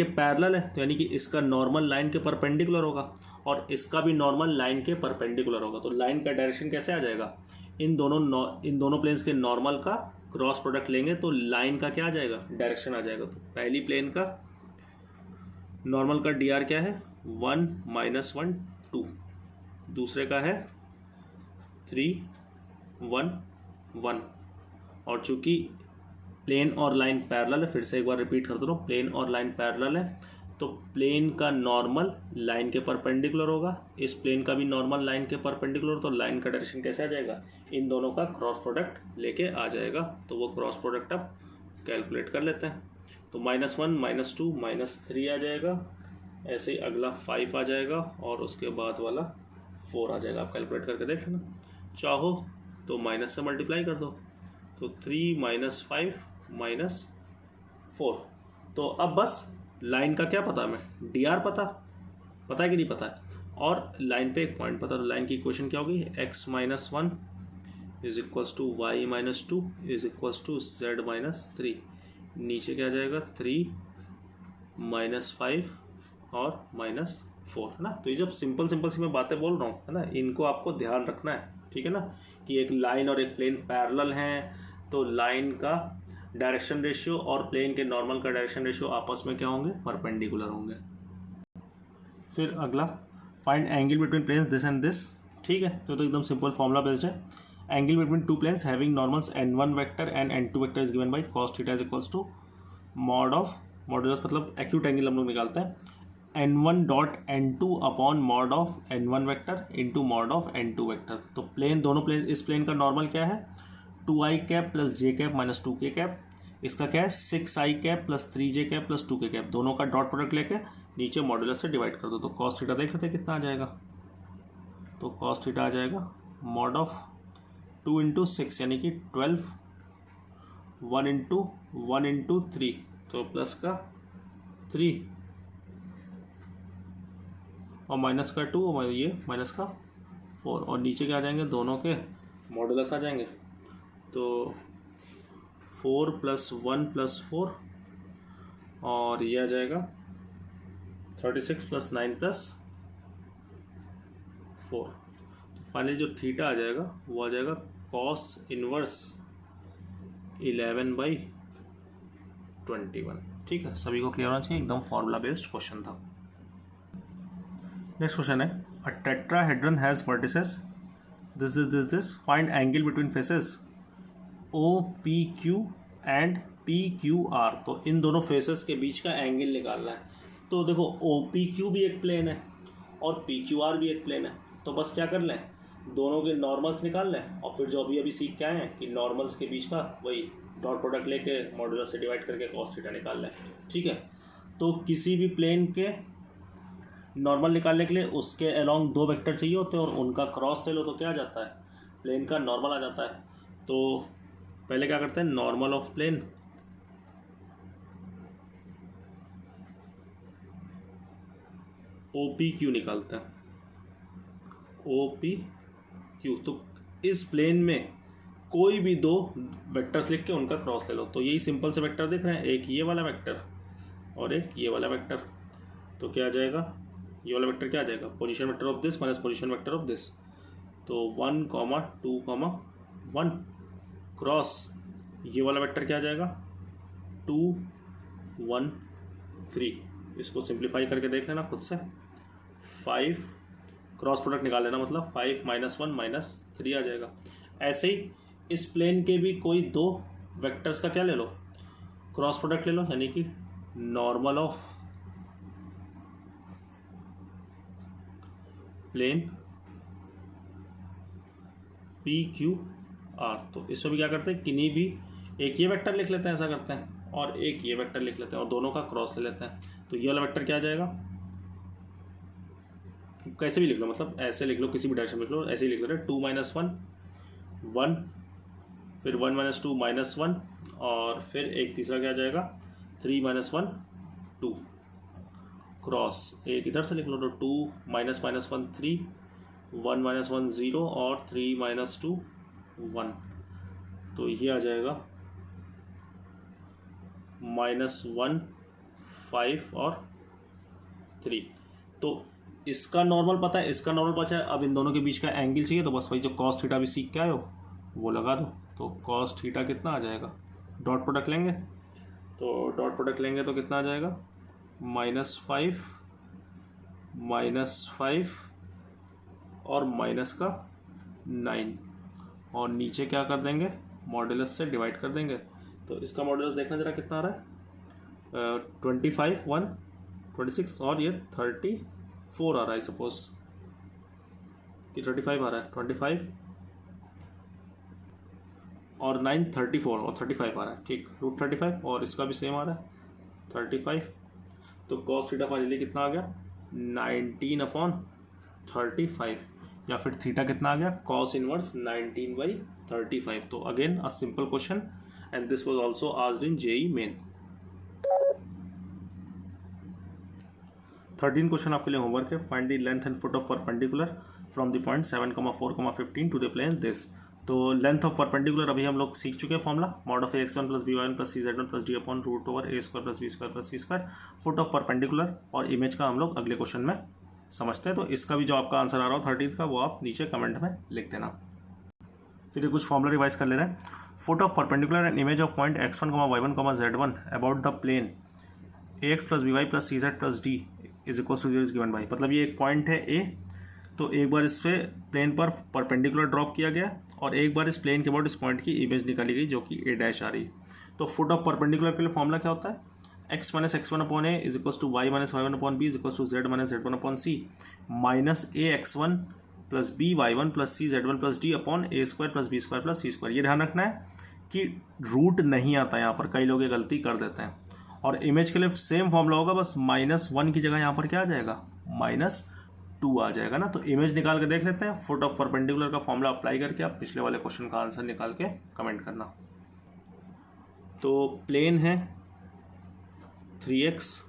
पैरेलल है, तो यानी कि इसका नॉर्मल लाइन के परपेंडिकुलर होगा और इसका भी नॉर्मल लाइन के परपेंडिकुलर होगा। तो लाइन का डायरेक्शन कैसे आ जाएगा, इन दोनों प्लेन्स के नॉर्मल का क्रॉस प्रोडक्ट लेंगे तो लाइन का क्या आ जाएगा, डायरेक्शन आ जाएगा। तो पहली प्लेन का नॉर्मल का डी क्या है, 1, -1, 2, दूसरे का है 3, 1, 1, और चूंकि प्लेन और लाइन पैरेलल है, फिर से एक बार रिपीट कर दो रहा हूँ, प्लेन और लाइन पैरेलल है तो प्लेन का नॉर्मल लाइन के परपेंडिकुलर होगा, इस प्लेन का भी नॉर्मल लाइन के परपेंडिकुलर, तो लाइन का डायरेक्शन कैसे आ जाएगा, इन दोनों का क्रॉस प्रोडक्ट लेके आ जाएगा। तो वो क्रॉस प्रोडक्ट आप कैलकुलेट कर लेते हैं। तो -1, -2, -3 आ जाएगा, ऐसे ही अगला 5 आ जाएगा और उसके बाद वाला 4 आ जाएगा। आप कैलकुलेट करके देख लेना, चाहो तो माइनस से मल्टीप्लाई कर दो, तो 3 - 5 - 4। तो अब बस लाइन का क्या पता, हमें डी आर पता है कि नहीं पता है, और लाइन पे एक पॉइंट पता। तो लाइन की इक्वेशन क्या होगी, x - 1 = y - 2 = z - 3। नीचे क्या आ जाएगा, 3 - 5 और -4 है ना। तो ये जब सिंपल सी मैं बातें बोल रहा हूँ है ना, इनको आपको ध्यान रखना है, ठीक है ना, कि एक लाइन और एक प्लेन पैरेलल हैं तो लाइन का डायरेक्शन रेशियो और प्लेन के नॉर्मल का डायरेक्शन रेशियो आपस में क्या होंगे, परपेंडिकुलर होंगे। फिर अगला, find angle between planes this and this. ठीक है, तो एकदम सिंपल फॉर्मूला बेस्ड है। Angle between two planes having normals n1 vector and n2 vector is given by cos theta is equals to modulus, मतलब acute angle हम लोग निकालते हैं, n1 dot n2 upon mod of n1 vector into mod of n2 vector. तो इस plane का normal क्या है, 2i कैप प्लस जे कैप माइनस 2k कैप, इसका क्या है 6i cap plus 3j cap plus 2k cap, दोनों का डॉट प्रोडक्ट लेके नीचे मॉडुलस से डिवाइड कर दो। तो cos थीटा देख लेते हैं कितना आ जाएगा, तो cos थीटा आ जाएगा मॉड ऑफ 2 × 6 यानी कि 12, 1 × 3, तो प्लस का 3 और माइनस का 2 और ये माइनस का 4, और नीचे क्या आ जाएंगे, दोनों के मॉडुलस आ जाएंगे। तो 4 + 1 + 4 और ये आ जाएगा 36 + 9 + 4। तो फाइनली जो थीटा आ जाएगा वो आ जाएगा cos इनवर्स 11/21। ठीक है, सभी को क्लियर होना चाहिए, एकदम फॉर्मूला बेस्ड क्वेश्चन था। नेक्स्ट क्वेश्चन है, a tetrahedron has vertices this find angle between faces OPQ and PQR। तो इन दोनों फेसेस के बीच का एंगल निकालना है। तो देखो OPQ भी एक प्लेन है और PQR भी एक प्लेन है, तो बस क्या कर लें, दोनों के नॉर्मल्स निकाल लें और फिर जो अभी सीख के आए हैं कि नॉर्मल्स के बीच का वही डॉट प्रोडक्ट लेके मॉडुलस से डिवाइड करके cos थीटा निकाल लें। ठीक है, तो किसी भी प्लेन के नॉर्मल निकालने के लिए उसके अलोंग 2 वेक्टर चाहिए होते हैं और उनका क्रॉस ले लो तो क्या आ जाता है, प्लेन का नॉर्मल आ जाता है। तो पहले क्या करते हैं, नॉर्मल ऑफ प्लेन OPQ निकालते हैं, OPQ। तो इस प्लेन में कोई भी 2 वेक्टर्स लिख के उनका क्रॉस ले लो। तो यही सिंपल से वेक्टर दिख रहे हैं, एक ये वाला वेक्टर और एक ये वाला वेक्टर। तो क्या आ जाएगा, ये वाला वेक्टर क्या आ जाएगा, position vector of this minus position vector of this. तो 1, 2, 1 क्रॉस ये वाला वेक्टर क्या आ जाएगा, 2, 1, 3। इसको सिंप्लीफाई करके देख लेना खुद से, 5 क्रॉस प्रोडक्ट निकाल लेना, मतलब 5 - 1 - 3 आ जाएगा। ऐसे ही इस प्लेन के भी कोई 2 वेक्टर्स का क्या ले लो, क्रॉस प्रोडक्ट ले लो, यानी कि normal of plane P Q R. तो इसमें भी क्या करते हैं, किन्हीं भी एक ये वेक्टर लिख लेते हैं, ऐसा करते हैं, और एक ये वेक्टर लिख लेते हैं और दोनों का क्रॉस ले लेते हैं। तो ये वाला वेक्टर क्या आ जाएगा, कैसे भी लिख लो, मतलब ऐसे लिख लो, किसी भी डायरेक्शन में लिख लो, ऐसे ही लिख लो, 2 - 1 1, फिर 1 - 2 -1, और फिर एक तीसरा क्या आ जाएगा 3 - 1 2, क्रॉस एक इधर से लिख लो, तो 2 - -1 3, 1 - 1 0, और 3 - 2 1। तो ये आ जाएगा -1 5 और 3। तो इसका नॉर्मल पता है, इसका नॉर्मल पता है। अब इन दोनों के बीच का एंगल चाहिए, तो बस वही जो कॉस थीटा भी सीख के आए हो वो लगा दो। तो कॉस थीटा कितना आ जाएगा, डॉट प्रोडक्ट लेंगे, तो डॉट प्रोडक्ट लेंगे तो कितना आ जाएगा -5 -5 और माइनस का 9, और नीचे क्या कर देंगे, मॉड्यूलस से डिवाइड कर देंगे। तो इसका मॉड्यूलस देखना जरा कितना आ रहा है, 25 1 26, और ये 34 आ रहा है, सपोज कि 35 आ रहा है, 25 और 9 34 और 35 आ रहा है, ठीक, √35, और इसका भी सेम आ रहा है 35। तो कॉस थीटा फाइनली कितना आ गया 19/35, या फिर थीटा कितना आ गया कॉस इनवर्स 19/35। तो again a simple question, and this was also asked in JEE Main. 13 question आपके लिए होमवर्क है। Find the length and foot of perpendicular from the point 7,4,15 to the plane this. तो length of perpendicular अभी हम लोग सीख चुके हैं formula, mod of x1 + by1 + cz1 + d upon √a² + b² + c²। Foot of perpendicular और image का हम लोग अगले क्वेश्चन में समझते हैं। तो इसका भी जो आपका आंसर आ रहा हो 13 का, वो आप नीचे कमेंट में लिख देना। फिर कुछ फॉर्मूला रिवाइज कर ले रहे हैं। Foot of perpendicular and image of point x1, y1, z1 about the plane ax + by + cz + d is equal to 0 is given by. मतलब ये एक पॉइंट है ए, तो एक बार इस पे प्लेन पर परपेंडिकुलर ड्रॉप किया गया, और एक बार इस प्लेन के अबाउट इस पॉइंट की इमेज निकाली गई जो कि a' आ रही है। तो फुट ऑफ परपेंडिकुलर के लिए फॉर्मूला क्या होता है, x - x1/a is equal to y - y1/b is equal to z - z1/c minus ax1 + by1 + cz1 + d upon a² + b² + c²। ये ध्यान रखना है कि रूट नहीं आता यहाँ पर, कई लोग ये गलती कर देते हैं। और इमेज के लिए सेम फॉर्मूला होगा, बस -1 की जगह यहाँ पर क्या आ जाएगा -2 आ जाएगा ना। तो इमेज निकाल के देख लेते हैं। फुट ऑफ परपेंडिकुलर का फॉर्मूला अप्लाई करके आप पिछले वाले क्वेश्चन का आंसर निकाल के कमेंट करना। तो प्लेन है 3x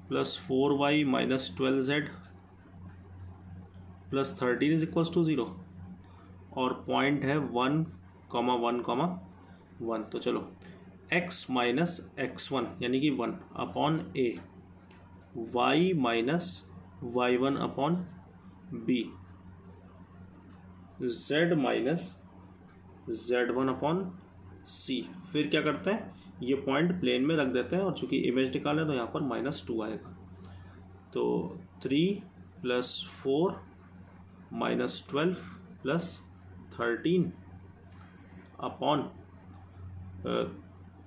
+ 4y - 12z + 13 is equal to 0, और पॉइंट है 1, 1, 1। तो चलो x - x1 यानी कि 1 upon a, y - y1 upon b, z - z1 upon c। फिर क्या करते हैं, ये पॉइंट प्लेन में रख देते हैं, और चूंकि इमेज निकालें तो यहाँ पर -2 आएगा। तो 3 + 4 - 12 + 13 अपॉन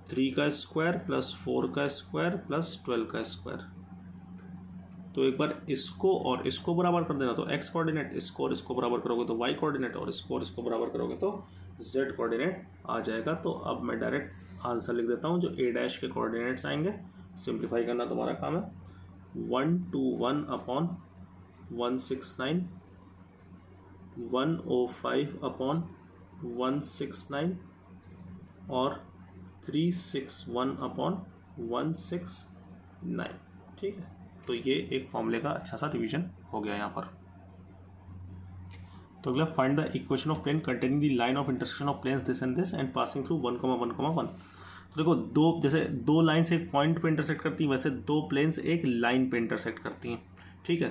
3 का स्क्वायर + 4 का स्क्वायर + 12 का स्क्वायर। तो एक बार इसको और इसको बराबर कर देना, तो x कोऑर्डिनेट, इसको और इसको बराबर करोगे तो y कोऑर्डिनेट, और इसको और इसको बराबर करोगे तो z कोऑर्डिनेट आ जाएगा। तो अब मैं डायरेक्ट आंसर लिख देता हूँ, जो a' के कोऑर्डिनेट्स आएंगे। सिंप्लीफाई करना तुम्हारा काम है। 121 अपॉन 169, 105 अपॉन 169, और 361 अपॉन 169। ठीक है, तो ये एक फॉर्मूले का अच्छा सा रिवीजन हो गया यहाँ पर। तो अगला find the equation of plane containing the line of intersection of planes this and this and passing through 1, 1, 1। तो देखो, जैसे दो लाइन्स एक पॉइंट पे इंटरसेक्ट करती हैं, वैसे दो प्लेन्स एक लाइन पे इंटरसेक्ट करती हैं। ठीक है,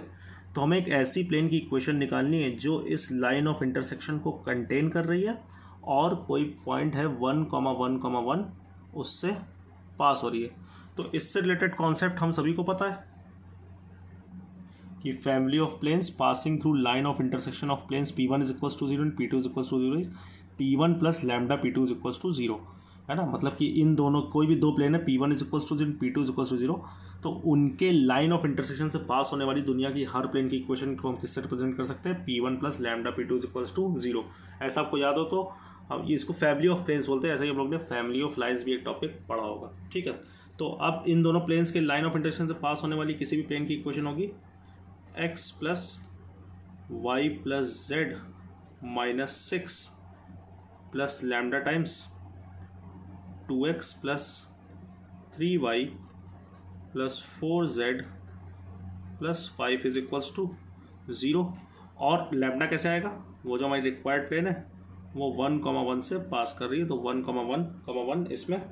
तो हमें एक ऐसी प्लेन की इक्वेशन निकालनी है जो इस लाइन ऑफ इंटरसेक्शन को कंटेन कर रही है, और कोई पॉइंट है 1, 1, 1 उससे पास हो रही है। तो इससे रिलेटेड कॉन्सेप्ट हम सभी को पता है कि family of planes passing through line of intersection of planes P1 = 0 and P2 = 0 is P1 plus lambda P2 is equals to 0, है ना। मतलब कि इन दोनों कोई भी दो प्लेन है, P1 is equals to 0, P2 is equals to 0, तो उनके लाइन ऑफ इंटरसेक्शन से पास होने वाली दुनिया की हर प्लेन की इक्वेशन को हम किससे रिप्रेजेंट कर सकते हैं, P1 plus lambda P2 is equals to 0। ऐसा आपको याद हो तो हम इसको फैमिली ऑफ प्लेन्स बोलते हैं। ऐसे ही हम लोग ने फैमिली ऑफ लाइन्स भी एक टॉपिक पढ़ा होगा, ठीक है। तो अब इन दोनों प्लेन्स के लाइन ऑफ इंटरसेक्शन से पास होने वाली किसी भी प्लेन की इक्वेशन होगी x plus y plus z minus 6 plus lambda times 2x plus 3y plus 4z plus 5 is equals to 0। और लैम्डा कैसे आएगा, वो जो हमारी रिक्वायर्ड प्लेन है वो 1,1 से पास कर रही है, तो 1,1,1 इसमें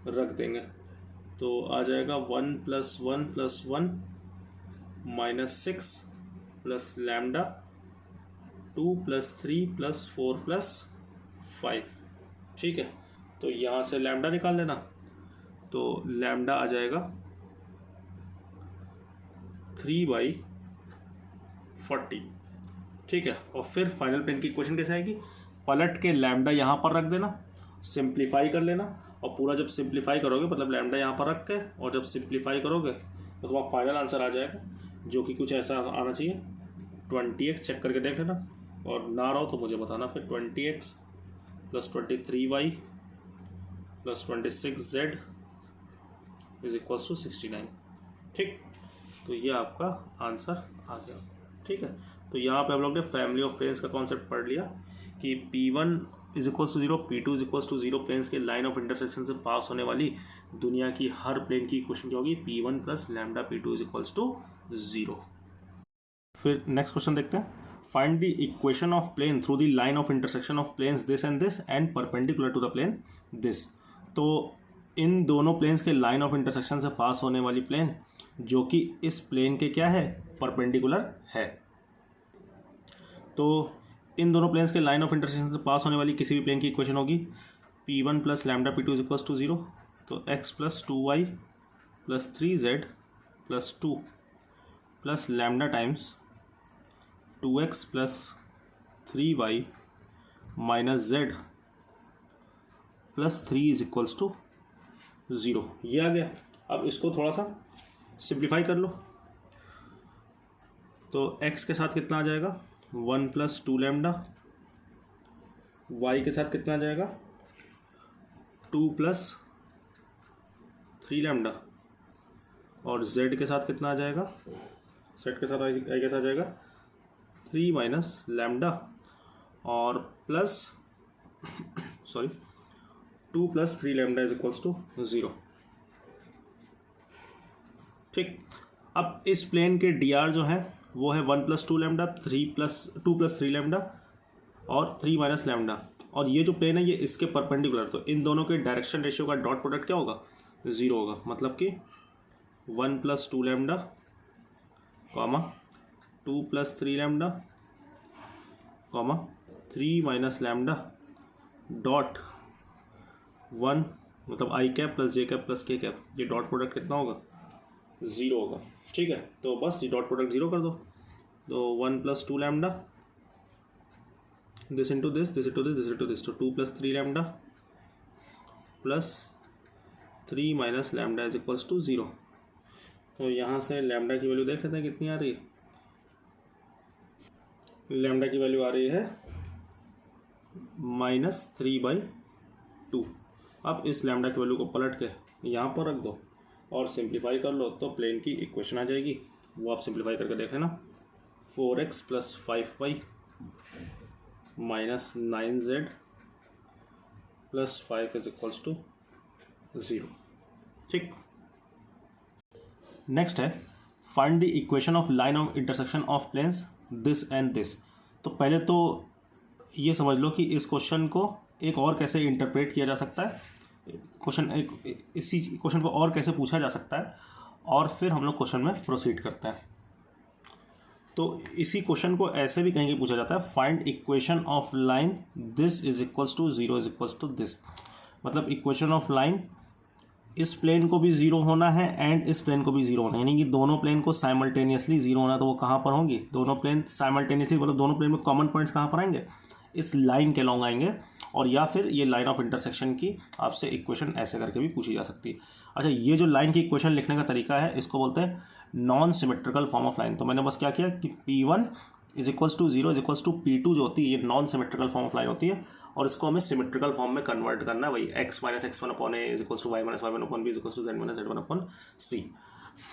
रख देंगे, तो आ जाएगा 1 plus 1 plus 1 minus 6 plus lambda 2 plus 3 plus 4 plus 5, ठीक है। तो यहाँ से लैम्डा निकाल लेना, तो लैम्डा आ जाएगा 3/40, ठीक है। और फिर फाइनल प्लेन की इक्वेशन कैसे आएगी, पलट के लैम्डा यहाँ पर रख देना, सिंप्लीफाई कर लेना, और पूरा जब सिंप्लीफाई करोगे मतलब लैम्डा यहाँ पर रख के और जब सिंप्लीफाई करोगे तो तुम्हारा फाइनल आंसर आ जाएगा, जो कि कुछ ऐसा आना चाहिए 20x, चेक करके देख लेना, और ना रहो तो मुझे बताना फिर। 20x plus 23y plus 26z is equals to 69, ठीक। तो ये आपका आंसर आ गया, ठीक है। तो यहाँ पे हम लोग ने फैमिली ऑफ प्लेन्स का कॉन्सेप्ट पढ़ लिया कि P1 is equals to 0, P2 is equals to 0 planes के लाइन ऑफ इंटरसेक्शन से पास होने वाली दुनिया की हर प्लेन की इक्वेशन क्या होगी, P1 plus lambda P2 is equals to 0। फिर नेक्स्ट क्वेश्चन देखते हैं, find the equation of plane through the line of intersection of planes this and perpendicular to the plane this. तो इन दोनों प्लेन्स के लाइन ऑफ इंटरसेक्शन से pass होने वाली प्लेन जो कि इस प्लेन के क्या है, परपेंडिकुलर है। तो इन दोनों प्लेन्स के लाइन ऑफ इंटरसेक्शन से पास होने वाली किसी भी प्लेन की इक्वेशन होगी P1 plus lambda P2 is equals to 0, तो x plus 2y plus 3z plus 2 plus lambda times 2x plus 3y minus z plus 3 is equals to 0। ये आ गया। अब इसको थोड़ा सा सिंप्लीफाई कर लो, तो x के साथ कितना आ जाएगा 1 प्लस 2 लैम्डा, y के साथ कितना आ जाएगा 2 प्लस 3 लैम्डा, और z के साथ कितना आ जाएगा, z के साथ आई कैसा आ जाएगा 3 माइनस लैम्डा और plus 2 plus 3 lambda is equals to 0, ठीक। अब इस प्लेन के dr जो है वो है 1 प्लस 2 लैम्डा, 2 प्लस 3 लैम्डा और 3 माइनस लैम्डा, और ये जो प्लेन है ये इसके परपेंडिकुलर, तो इन दोनों के डायरेक्शन रेशियो का डॉट प्रोडक्ट क्या होगा, 0 होगा। मतलब कि 1 plus 2 lambda comma 2 plus 3 lambda comma 3 minus lambda dot 1, मतलब आई कैप प्लस जे कैप प्लस के कैप, ये डॉट प्रोडक्ट कितना होगा 0 होगा, ठीक है। तो बस ये डॉट प्रोडक्ट 0 कर दो, तो 1 plus 2 lambda this into this, this into this, this into this, तो 2 plus 3 lambda plus 3 minus lambda is equals to 0। तो यहाँ से लैम्डा की वैल्यू देख लेते हैं कितनी आ रही है, लैम्डा की वैल्यू आ रही है -3/2। अब इस लैम्डा की वैल्यू को पलट के यहाँ पर रख दो और सिंप्लीफाई कर लो, तो प्लेन की इक्वेशन आ जाएगी, वो आप सिंप्लीफाई करके देख लेना, 4x plus 5y minus 9z plus 5 is equals to 0, ठीक। नेक्स्ट है find the equation of line of intersection of planes this and this. तो पहले तो ये समझ लो कि इस क्वेश्चन को एक और कैसे इंटरप्रेट किया जा सकता है, इसी क्वेश्चन को और कैसे पूछा जा सकता है, और फिर हम लोग क्वेश्चन में प्रोसीड करते हैं। तो इसी क्वेश्चन को ऐसे भी कहीं पूछा जाता है, find equation of line this is equals to 0 is equals to this. मतलब इक्वेशन ऑफ लाइन इस प्लेन को भी 0 होना है एंड इस प्लेन को भी 0 होना है, यानी कि दोनों प्लेन को साइमल्टेनियसली 0 होना है। तो वो कहाँ पर होंगी, दोनों प्लेन साइमल्टेनियसली, मतलब दोनों प्लेन में कॉमन पॉइंट्स कहाँ पर आएंगे, इस लाइन के लॉन्ग आएंगे, और या फिर ये लाइन ऑफ इंटरसेक्शन की आपसे इक्वेशन ऐसे करके भी पूछी जा सकती है। अच्छा, ये जो लाइन की इक्वेशन लिखने का तरीका है इसको बोलते हैं non symmetrical form of line. तो मैंने बस क्या किया कि P1 is equals to 0 is equals to P2 जो होती है ये non symmetrical form of line होती है, और इसको हमें सिमेट्रिकल फॉर्म में कन्वर्ट करना है, वही x minus X one upon A is equals to Y minus Y one upon B is equals to Z minus Z one upon C.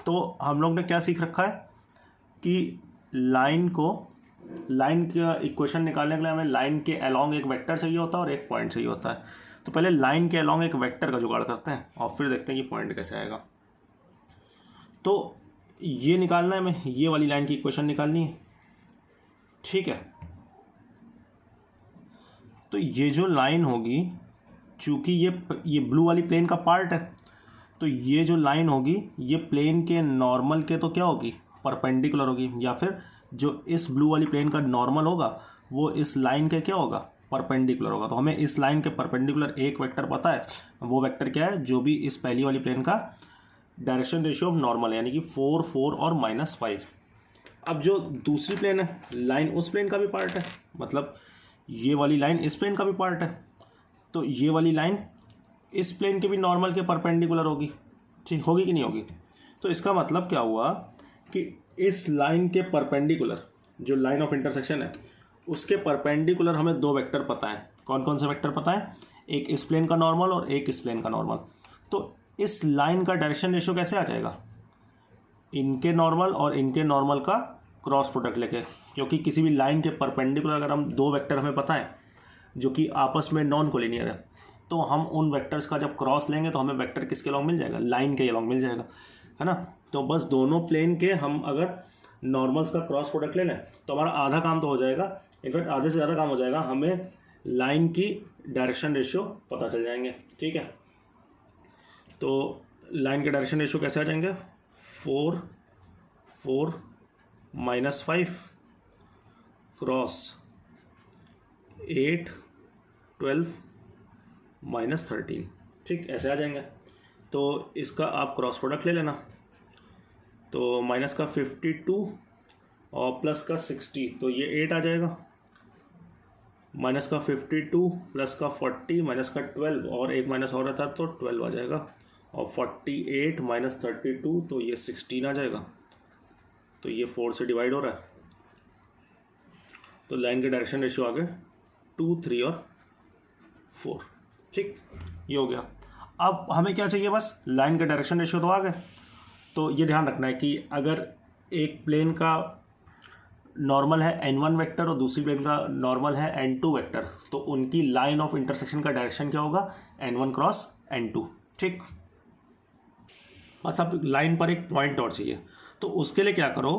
तो हम लोग ने क्या सीख रखा है कि लाइन का इक्वेशन निकालने के लिए हमें लाइन के अलोंग एक वेक्टर चाहिए होता है और एक पॉइंट चाहिए होता है। तो पहले लाइन के अलोंग एक वेक्टर का जुगाड़ करते हैं और फिर देखते हैं कि पॉइंट कैसे आएगा। तो ये निकालना है हमें, ये वाली लाइन की इक्वेशन निकालनी है, ठीक है। तो ये जो लाइन होगी, चूंकि ये ब्लू वाली प्लेन का पार्ट है, तो ये जो लाइन होगी ये प्लेन के नॉर्मल के तो क्या होगी, परपेंडिकुलर होगी, या फिर जो इस ब्लू वाली प्लेन का नॉर्मल होगा वो इस लाइन के क्या होगा, परपेंडिकुलर होगा। तो हमें इस लाइन के परपेंडिकुलर एक वेक्टर पता है, वो वेक्टर क्या है, जो भी इस पहली वाली प्लेन का डायरेक्शन रेशियो ऑफ नॉर्मल है, यानी कि 4 4 और -5। अब जो दूसरी प्लेन है, लाइन उस प्लेन का भी पार्ट है, मतलब ये वाली लाइन इस प्लेन का भी पार्ट है, तो ये वाली लाइन इस प्लेन के भी नॉर्मल के परपेंडिकुलर होगी, ठीक होगी कि नहीं होगी। तो इसका मतलब क्या हुआ कि इस लाइन के परपेंडिकुलर जो लाइन ऑफ इंटरसेक्शन है उसके परपेंडिकुलर हमें दो वेक्टर पता है। कौन कौन से वेक्टर पता है, एक इस प्लेन का नॉर्मल और एक इस प्लेन का नॉर्मल। तो इस लाइन का डायरेक्शन रेशियो कैसे आ जाएगा, इनके नॉर्मल और इनके नॉर्मल का क्रॉस प्रोडक्ट लेके, क्योंकि किसी भी लाइन के परपेंडिकुलर अगर हम दो वेक्टर हमें पता है जो कि आपस में नॉन कोलिनियर है, तो हम उन वेक्टर्स का जब क्रॉस लेंगे तो हमें वेक्टर किसके लॉन्ग मिल जाएगा, लाइन के लॉन्ग मिल जाएगा, है ना। तो बस दोनों प्लेन के हम अगर नॉर्मल्स का क्रॉस प्रोडक्ट ले लें तो हमारा आधा काम तो हो जाएगा, इनफैक्ट आधे से ज़्यादा काम हो जाएगा, हमें लाइन की डायरेक्शन रेशियो पता चल जाएंगे, ठीक है। तो लाइन के डायरेक्शन रेशियो कैसे आ जाएंगे, 4 4 -5 क्रॉस 8 12 -13, ठीक, ऐसे आ जाएंगे। तो इसका आप क्रॉस प्रोडक्ट ले लेना, तो माइनस का 52 और प्लस का 60, तो ये 8 आ जाएगा, माइनस का 52 प्लस का 40 माइनस का 12 और एक माइनस और रहता तो 12 आ जाएगा, और 48 -32 तो ये 16 आ जाएगा। तो ये 4 से डिवाइड हो रहा है, तो लाइन के डायरेक्शन रेशियो आ गए 2 3 और 4, ठीक, ये हो गया। अब हमें क्या चाहिए, बस लाइन के डायरेक्शन रेशियो तो आ गए। तो ये ध्यान रखना है कि अगर एक प्लेन का नॉर्मल है n1 वेक्टर और दूसरी प्लेन का नॉर्मल है n2 वेक्टर, तो उनकी लाइन ऑफ इंटरसेक्शन का डायरेक्शन क्या होगा, n1 क्रॉस n2, ठीक। बस अब लाइन पर एक पॉइंट और चाहिए, तो उसके लिए क्या करो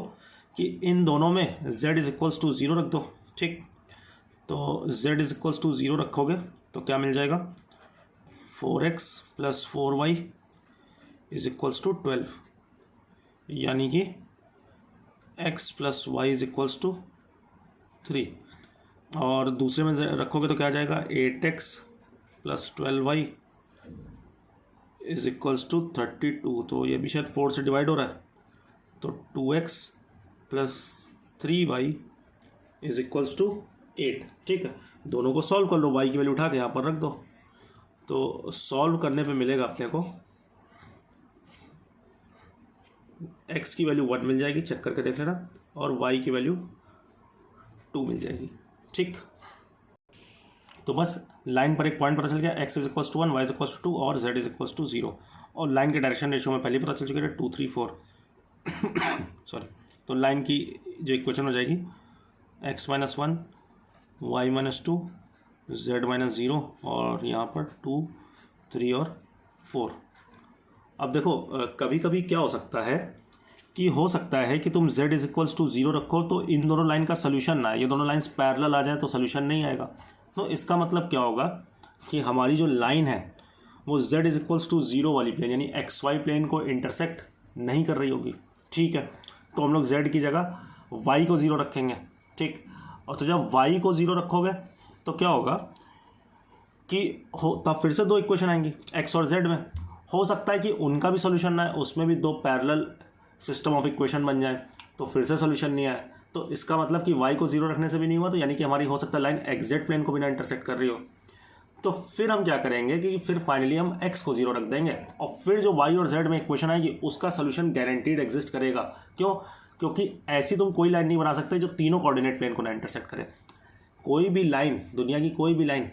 कि इन दोनों में z इज इक्वल्स टू 0 रख दो, ठीक। तो z इज इक्वल्स टू 0 रखोगे तो क्या मिल जाएगा, 4x plus 4y is equals to 12, यानी कि x plus y is equals to 3, और दूसरे में रखोगे तो क्या आ जाएगा, 8x plus 12y is equals to 32, तो ये भी शायद 4 से डिवाइड हो रहा है, तो 2x plus 3y is equals to 8, ठीक है। दोनों को सॉल्व कर लो, y की वैल्यू उठा के यहाँ पर रख दो, तो सॉल्व करने पे मिलेगा अपने को x की वैल्यू 1 मिल जाएगी, चेक करके देख लेना, और y की वैल्यू 2 मिल जाएगी, ठीक। तो बस लाइन पर एक पॉइंट पता चल गया, x is equals to 1, y is equals to 2 और z इज इक्वल्स टू 0, और लाइन के डायरेक्शन रेशियो में पहले पता चल चुका है 2 3 4 सॉरी। तो लाइन की जो इक्वेशन हो जाएगी x minus 1 y minus 2 z minus 0 और यहाँ पर 2 3 और 4। अब देखो कभी कभी क्या हो सकता है कि तुम z इज इक्वल्स टू 0 रखो तो इन दोनों लाइन का सोल्यूशन ना आए, ये दोनों लाइन्स पैरेलल आ जाए तो सोल्यूशन नहीं आएगा। तो इसका मतलब क्या होगा कि हमारी जो लाइन है वो z इज इक्वल्स टू 0 वाली प्लेन यानी xy प्लेन को इंटरसेक्ट नहीं कर रही होगी, ठीक है। तो हम लोग z की जगह y को 0 रखेंगे, ठीक। और तो जब y को 0 रखोगे तो क्या होगा कि तब फिर से दो इक्वेशन आएंगी x और z में, हो सकता है कि उनका भी सोल्यूशन ना है, उसमें भी दो पैरेलल सिस्टम ऑफ इक्वेशन बन जाए तो फिर से सोल्यूशन नहीं आए, तो इसका मतलब कि y को 0 रखने से भी नहीं हुआ, तो यानी कि हमारी हो सकता है लाइन एग्जैक्ट प्लेन को भी ना इंटरसेक्ट कर रही हो। तो फिर हम क्या करेंगे कि फिर फाइनली हम x को 0 रख देंगे, और फिर जो y और z में इक्वेशन आएगी उसका सोल्यूशन गारंटीड एग्जिस्ट करेगा। क्यों? क्योंकि ऐसी तुम कोई लाइन नहीं बना सकते जो तीनों कोऑर्डिनेट प्लेन को ना इंटरसेक्ट करे। कोई भी लाइन, दुनिया की कोई भी लाइन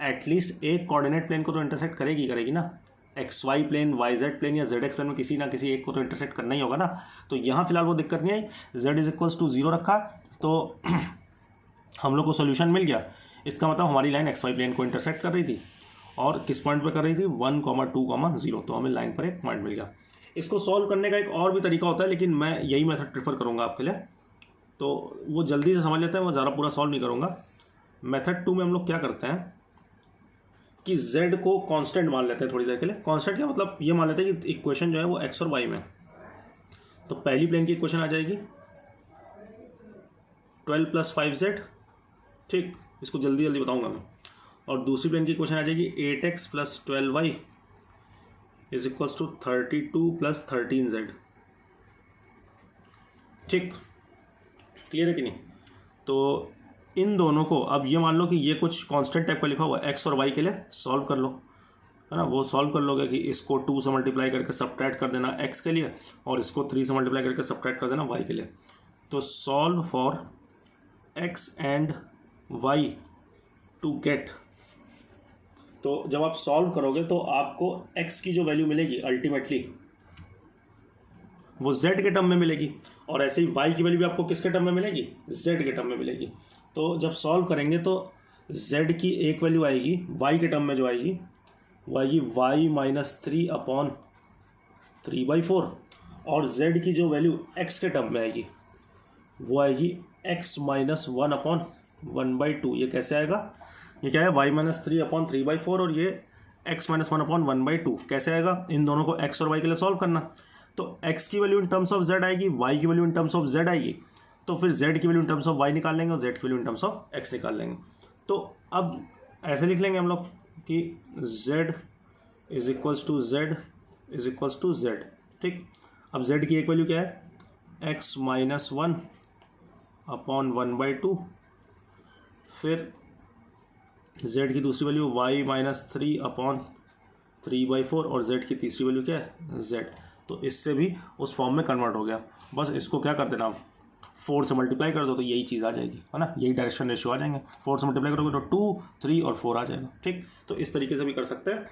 एटलीस्ट एक कोऑर्डिनेट प्लेन को तो इंटरसेक्ट करेगी ना। X y plane, y z plane या जेड एक्स प्लेन में किसी ना किसी एक को तो इंटरसेक्ट करना ही होगा ना। तो यहाँ फिलहाल वो दिक्कत नहीं आई, z इज इक्वल्स टू 0 रखा तो हम लोग को सोल्यूशन मिल गया। इसका मतलब हमारी लाइन एक्स वाई प्लेन को इंटरसेक्ट कर रही थी, और किस पॉइंट पे कर रही थी, 1, 2, 0। तो हमें लाइन पर एक पॉइंट मिल गया। इसको सॉल्व करने का एक और भी तरीका होता है, लेकिन मैं यही मेथड प्रेफर करूँगा आपके लिए, तो वो जल्दी से समझ लेते हैं, वो ज़्यादा पूरा सॉल्व नहीं करूँगा। मेथड 2 में हम लोग क्या करते हैं कि z को कांस्टेंट मान लेते हैं थोड़ी देर के लिए। कांस्टेंट क्या मतलब, ये मान लेते हैं कि इक्वेशन जो है वो x और y में, तो पहली प्लेन की इक्वेशन आ जाएगी 12 + 5z, ठीक, इसको जल्दी जल्दी बताऊंगा मैं। और दूसरी प्लेन की इक्वेशन आ जाएगी 8x + 12y is equals to 32 + 13z। ठीक, क्लियर है कि नहीं? तो इन दोनों को अब ये मान लो कि ये कुछ कांस्टेंट टाइप का लिखा हुआ है, एक्स और वाई के लिए सॉल्व कर लो, है ना। वो सॉल्व कर लोगे कि इसको 2 से मल्टीप्लाई करके सब्ट्रैक्ट कर देना एक्स के लिए, और इसको 3 से मल्टीप्लाई करके सब्ट्रैक्ट कर देना वाई के लिए। तो solve for x and y to get, तो जब आप सॉल्व करोगे तो आपको एक्स की जो वैल्यू मिलेगी अल्टीमेटली वो z के टर्म में मिलेगी, और ऐसे ही y की वैल्यू भी आपको किसके टर्म में मिलेगी, z के टर्म में मिलेगी। तो जब सॉल्व करेंगे तो z की एक वैल्यू आएगी y के टर्म में, जो आएगी वो आएगी y - 3/3/4, और z की जो वैल्यू x के टर्म में आएगी वो आएगी x - 1/1/2। ये कैसे आएगा, ये क्या है, y - 3/3/4 और ये x - 1/1/2 कैसे आएगा? इन दोनों को x और y के लिए सॉल्व करना। तो x की value in terms of z आएगी, y की value in terms of z आएगी, तो फिर z की value in terms of y निकाल लेंगे और z की value in terms of x निकाल लेंगे। तो अब ऐसे लिख लेंगे हम लोग कि z is equals to z, ठीक। अब z की एक वैल्यू क्या है, x - 1/1/2, फिर z की दूसरी वैल्यू y - 3/3/4, और z की तीसरी वैल्यू क्या है, z। तो इससे भी उस फॉर्म में कन्वर्ट हो गया। बस इसको क्या कर देना, 4 से मल्टीप्लाई कर दो तो यही चीज़ आ जाएगी, है ना, यही डायरेक्शन रेशियो आ जाएंगे। 4 से मल्टीप्लाई करोगे तो 2, 3 और 4 आ जाएगा, ठीक। तो इस तरीके से भी कर सकते हैं,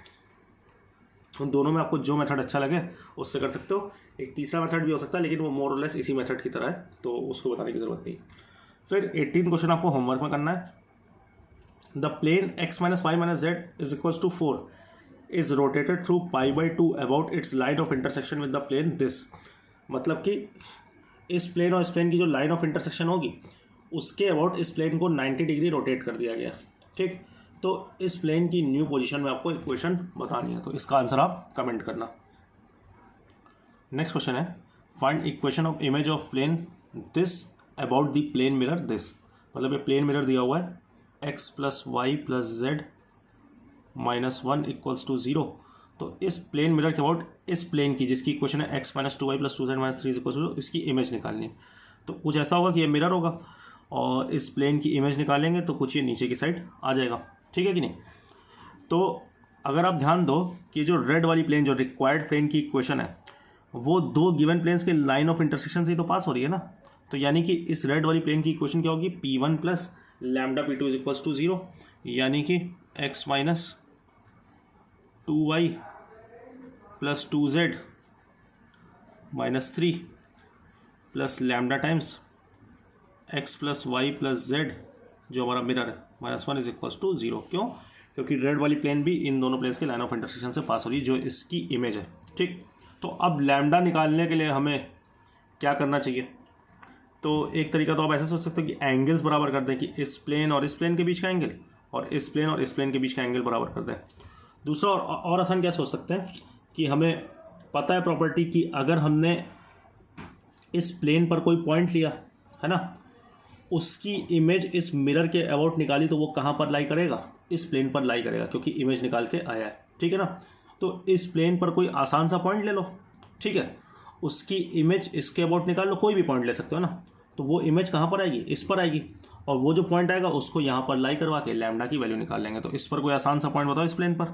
उन दोनों में आपको जो मेथड अच्छा लगे उससे कर सकते हो। एक तीसरा मेथड भी हो सकता है, लेकिन वो मोर और लेस इसी मेथड की तरह है, तो उसको बताने की ज़रूरत नहीं। फिर 18 क्वेश्चन आपको होमवर्क में करना है। The plane x - y - z is equals to 4 is rotated through π/2 about its line of intersection with the plane this. मतलब कि इस प्लेन और इस प्लेन की जो लाइन ऑफ इंटरसेक्शन होगी उसके अबाउट इस प्लेन को 90 डिग्री रोटेट कर दिया गया, ठीक। तो इस प्लेन की न्यू पोजीशन में आपको इक्वेशन बतानी है, तो इसका आंसर आप कमेंट करना। नेक्स्ट क्वेश्चन है, find equation of image of plane this about the plane mirror this. मतलब ये प्लेन मिरर दिया हुआ है x + y + z - 1 equals to 0। तो इस प्लेन मिरर के अबाउट इस प्लेन की जिसकी इक्वेशन है x - 2y + 2z - 3 equals to 0, इसकी इमेज निकालनी है। तो कुछ ऐसा होगा कि ये मिरर होगा और इस प्लेन की इमेज निकालेंगे तो कुछ ये नीचे की साइड आ जाएगा, ठीक है कि नहीं। तो अगर आप ध्यान दो कि जो रेड वाली प्लेन, जो रिक्वायर्ड प्लेन की इक्वेशन है, वो दो गिवन प्लेन्स के लाइन ऑफ इंटरसेक्शन से ही तो पास हो रही है ना। तो यानी कि इस रेड वाली प्लेन की इक्वेशन क्या होगी, p1 + λp2 is equals to 0, यानी कि x - 2y + 2z - 3 plus lambda times x + y + z जो हमारा मिरर है -1 इज इक्वल्स टू 0। क्यों? क्योंकि रेड वाली प्लेन भी इन दोनों प्लेन्स के लाइन ऑफ इंटरसेक्शन से पास हो रही है, जो इसकी इमेज है, ठीक। तो अब लैम्डा निकालने के लिए हमें क्या करना चाहिए? तो एक तरीका तो आप ऐसे सोच सकते हो कि एंगल्स बराबर कर दें, कि इस प्लेन और इस प्लेन के बीच का एंगल और इस प्लेन और इस प्लेन के बीच का एंगल बराबर कर दें। दूसरा और आसान क्या सोच सकते हैं कि हमें पता है प्रॉपर्टी कि अगर हमने इस प्लेन पर कोई पॉइंट लिया है ना, उसकी इमेज इस मिरर के अबाउट निकाली तो वो कहाँ पर लाई करेगा, इस प्लेन पर लाई करेगा, क्योंकि इमेज निकाल के आया है, ठीक है ना। तो इस प्लेन पर कोई आसान सा पॉइंट ले लो, ठीक है, उसकी इमेज इसके अबाउट निकाल लो, कोई भी पॉइंट ले सकते हो ना। तो वो इमेज कहाँ पर आएगी, इस पर आएगी, और वो जो पॉइंट आएगा उसको यहाँ पर लाई करवा के लैम्डा की वैल्यू निकाल लेंगे। तो इस पर कोई आसान सा पॉइंट बताओ इस प्लेन पर।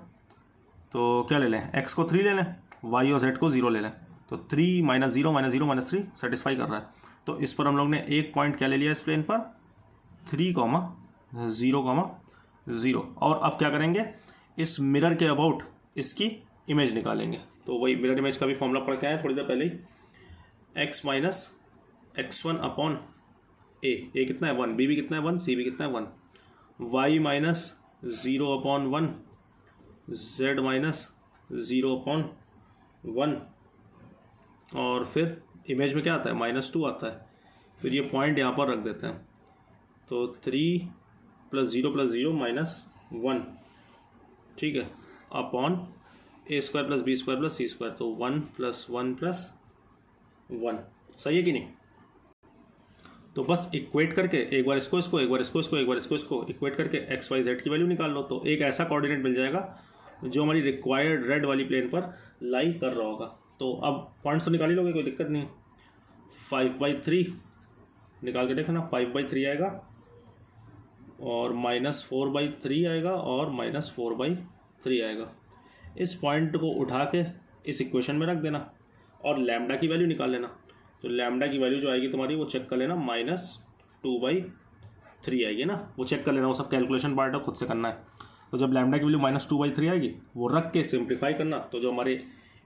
तो क्या ले लें, एक्स को 3 ले लें, वाई और जेड को 0 ले लें। तो 3 - 0 - 0 - 3 सेटिस्फाई कर रहा है। तो इस पर हम लोग ने एक पॉइंट क्या ले लिया इस प्लेन पर, 3, 0, 0। और अब क्या करेंगे, इस मिरर के अबाउट इसकी इमेज निकालेंगे। तो वही मिरर इमेज का भी फॉर्मूला पढ़ के आए थोड़ी देर पहले ही, x - x1 अपॉन ए कितना है 1, बी भी कितना है 1, सी भी कितना है 1, y - 0 अपॉन 1, z - 0 अपॉन 1, और फिर इमेज में क्या आता है -2 आता है। फिर ये पॉइंट यहाँ पर रख देते हैं। तो 3 + 0 + 0 -1, ठीक है, अपॉन a² + b² + c²। तो 1 + 1 + 1, सही है कि नहीं। तो बस इक्वेट करके एक बार इसको एक बार इसको इक्वेट करके x y z की वैल्यू निकाल लो। तो एक ऐसा कोऑर्डिनेट मिल जाएगा जो हमारी रिक्वायर्ड रेड वाली प्लेन पर लाई कर रहा होगा। तो अब पॉइंट्स तो निकाल ही लोगे, कोई दिक्कत नहीं। 5/3 निकाल के देखना, 5/3 आएगा, और -4/3 आएगा, और -4/3 आएगा। इस पॉइंट को उठा के इस इक्वेशन में रख देना और लैम्डा की वैल्यू निकाल लेना। तो लैम्डा की वैल्यू जो आएगी तुम्हारी वो चेक कर लेना, -2/3 आएगी ना, वो चेक कर लेना, वो सब कैलकुलेशन पार्ट है, खुद से करना है। तो जब लैम्डा की वैल्यू -2/3 आएगी वो रख के सिंप्लीफाई करना, तो जो हमारे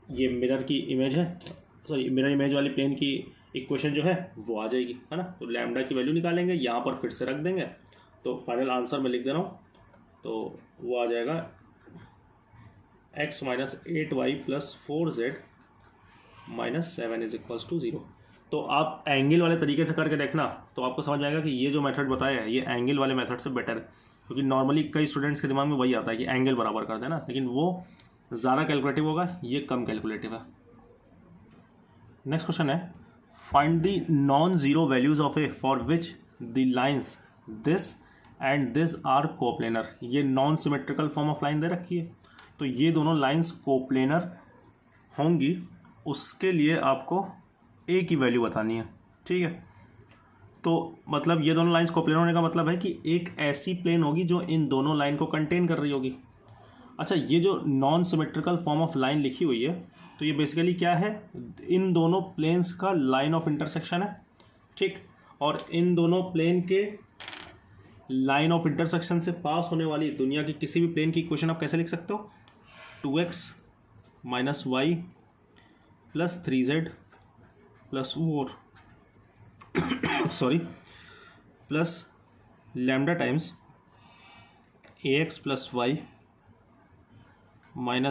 ये मिरर की इमेज है, सॉरी मिरर इमेज वाली प्लेन की इक्वेशन जो है वो आ जाएगी, है ना। तो लैम्डा की वैल्यू निकालेंगे, यहाँ पर फिर से रख देंगे। तो फाइनल आंसर मैं लिख दे रहा हूँ, तो वो आ जाएगा x - 8y + 4z - 7 = 0। तो आप एंगल वाले तरीके से करके देखना, तो आपको समझ आएगा कि ये जो मेथड बताया है ये एंगल वाले मेथड से बेटर है, क्योंकि नॉर्मली कई स्टूडेंट्स के दिमाग में वही आता है कि एंगल बराबर कर देना, लेकिन वो ज़्यादा कैलकुलेटिव होगा, ये कम कैलकुलेटिव है। नेक्स्ट क्वेश्चन है, find the non zero values of A for which the lines this and this are coplanar. ये non symmetrical form of line दे रखी है, तो ये दोनों लाइन्स कोप्लेनर होंगी, उसके लिए आपको ए की वैल्यू बतानी है, ठीक है। तो मतलब ये दोनों लाइन्स कोप्लेनर होने का मतलब है कि एक ऐसी प्लेन होगी जो इन दोनों लाइन को कंटेन कर रही होगी। अच्छा, ये जो non symmetrical form of line लिखी हुई है, तो ये बेसिकली क्या है, इन दोनों प्लेन्स का लाइन ऑफ इंटरसेक्शन है, ठीक। और इन दोनों प्लेन के लाइन ऑफ इंटरसेक्शन से पास होने वाली दुनिया की किसी भी प्लेन की इक्वेशन आप कैसे लिख सकते हो, 2x - y + 3z + 4 sorry plus lambda times ax + y -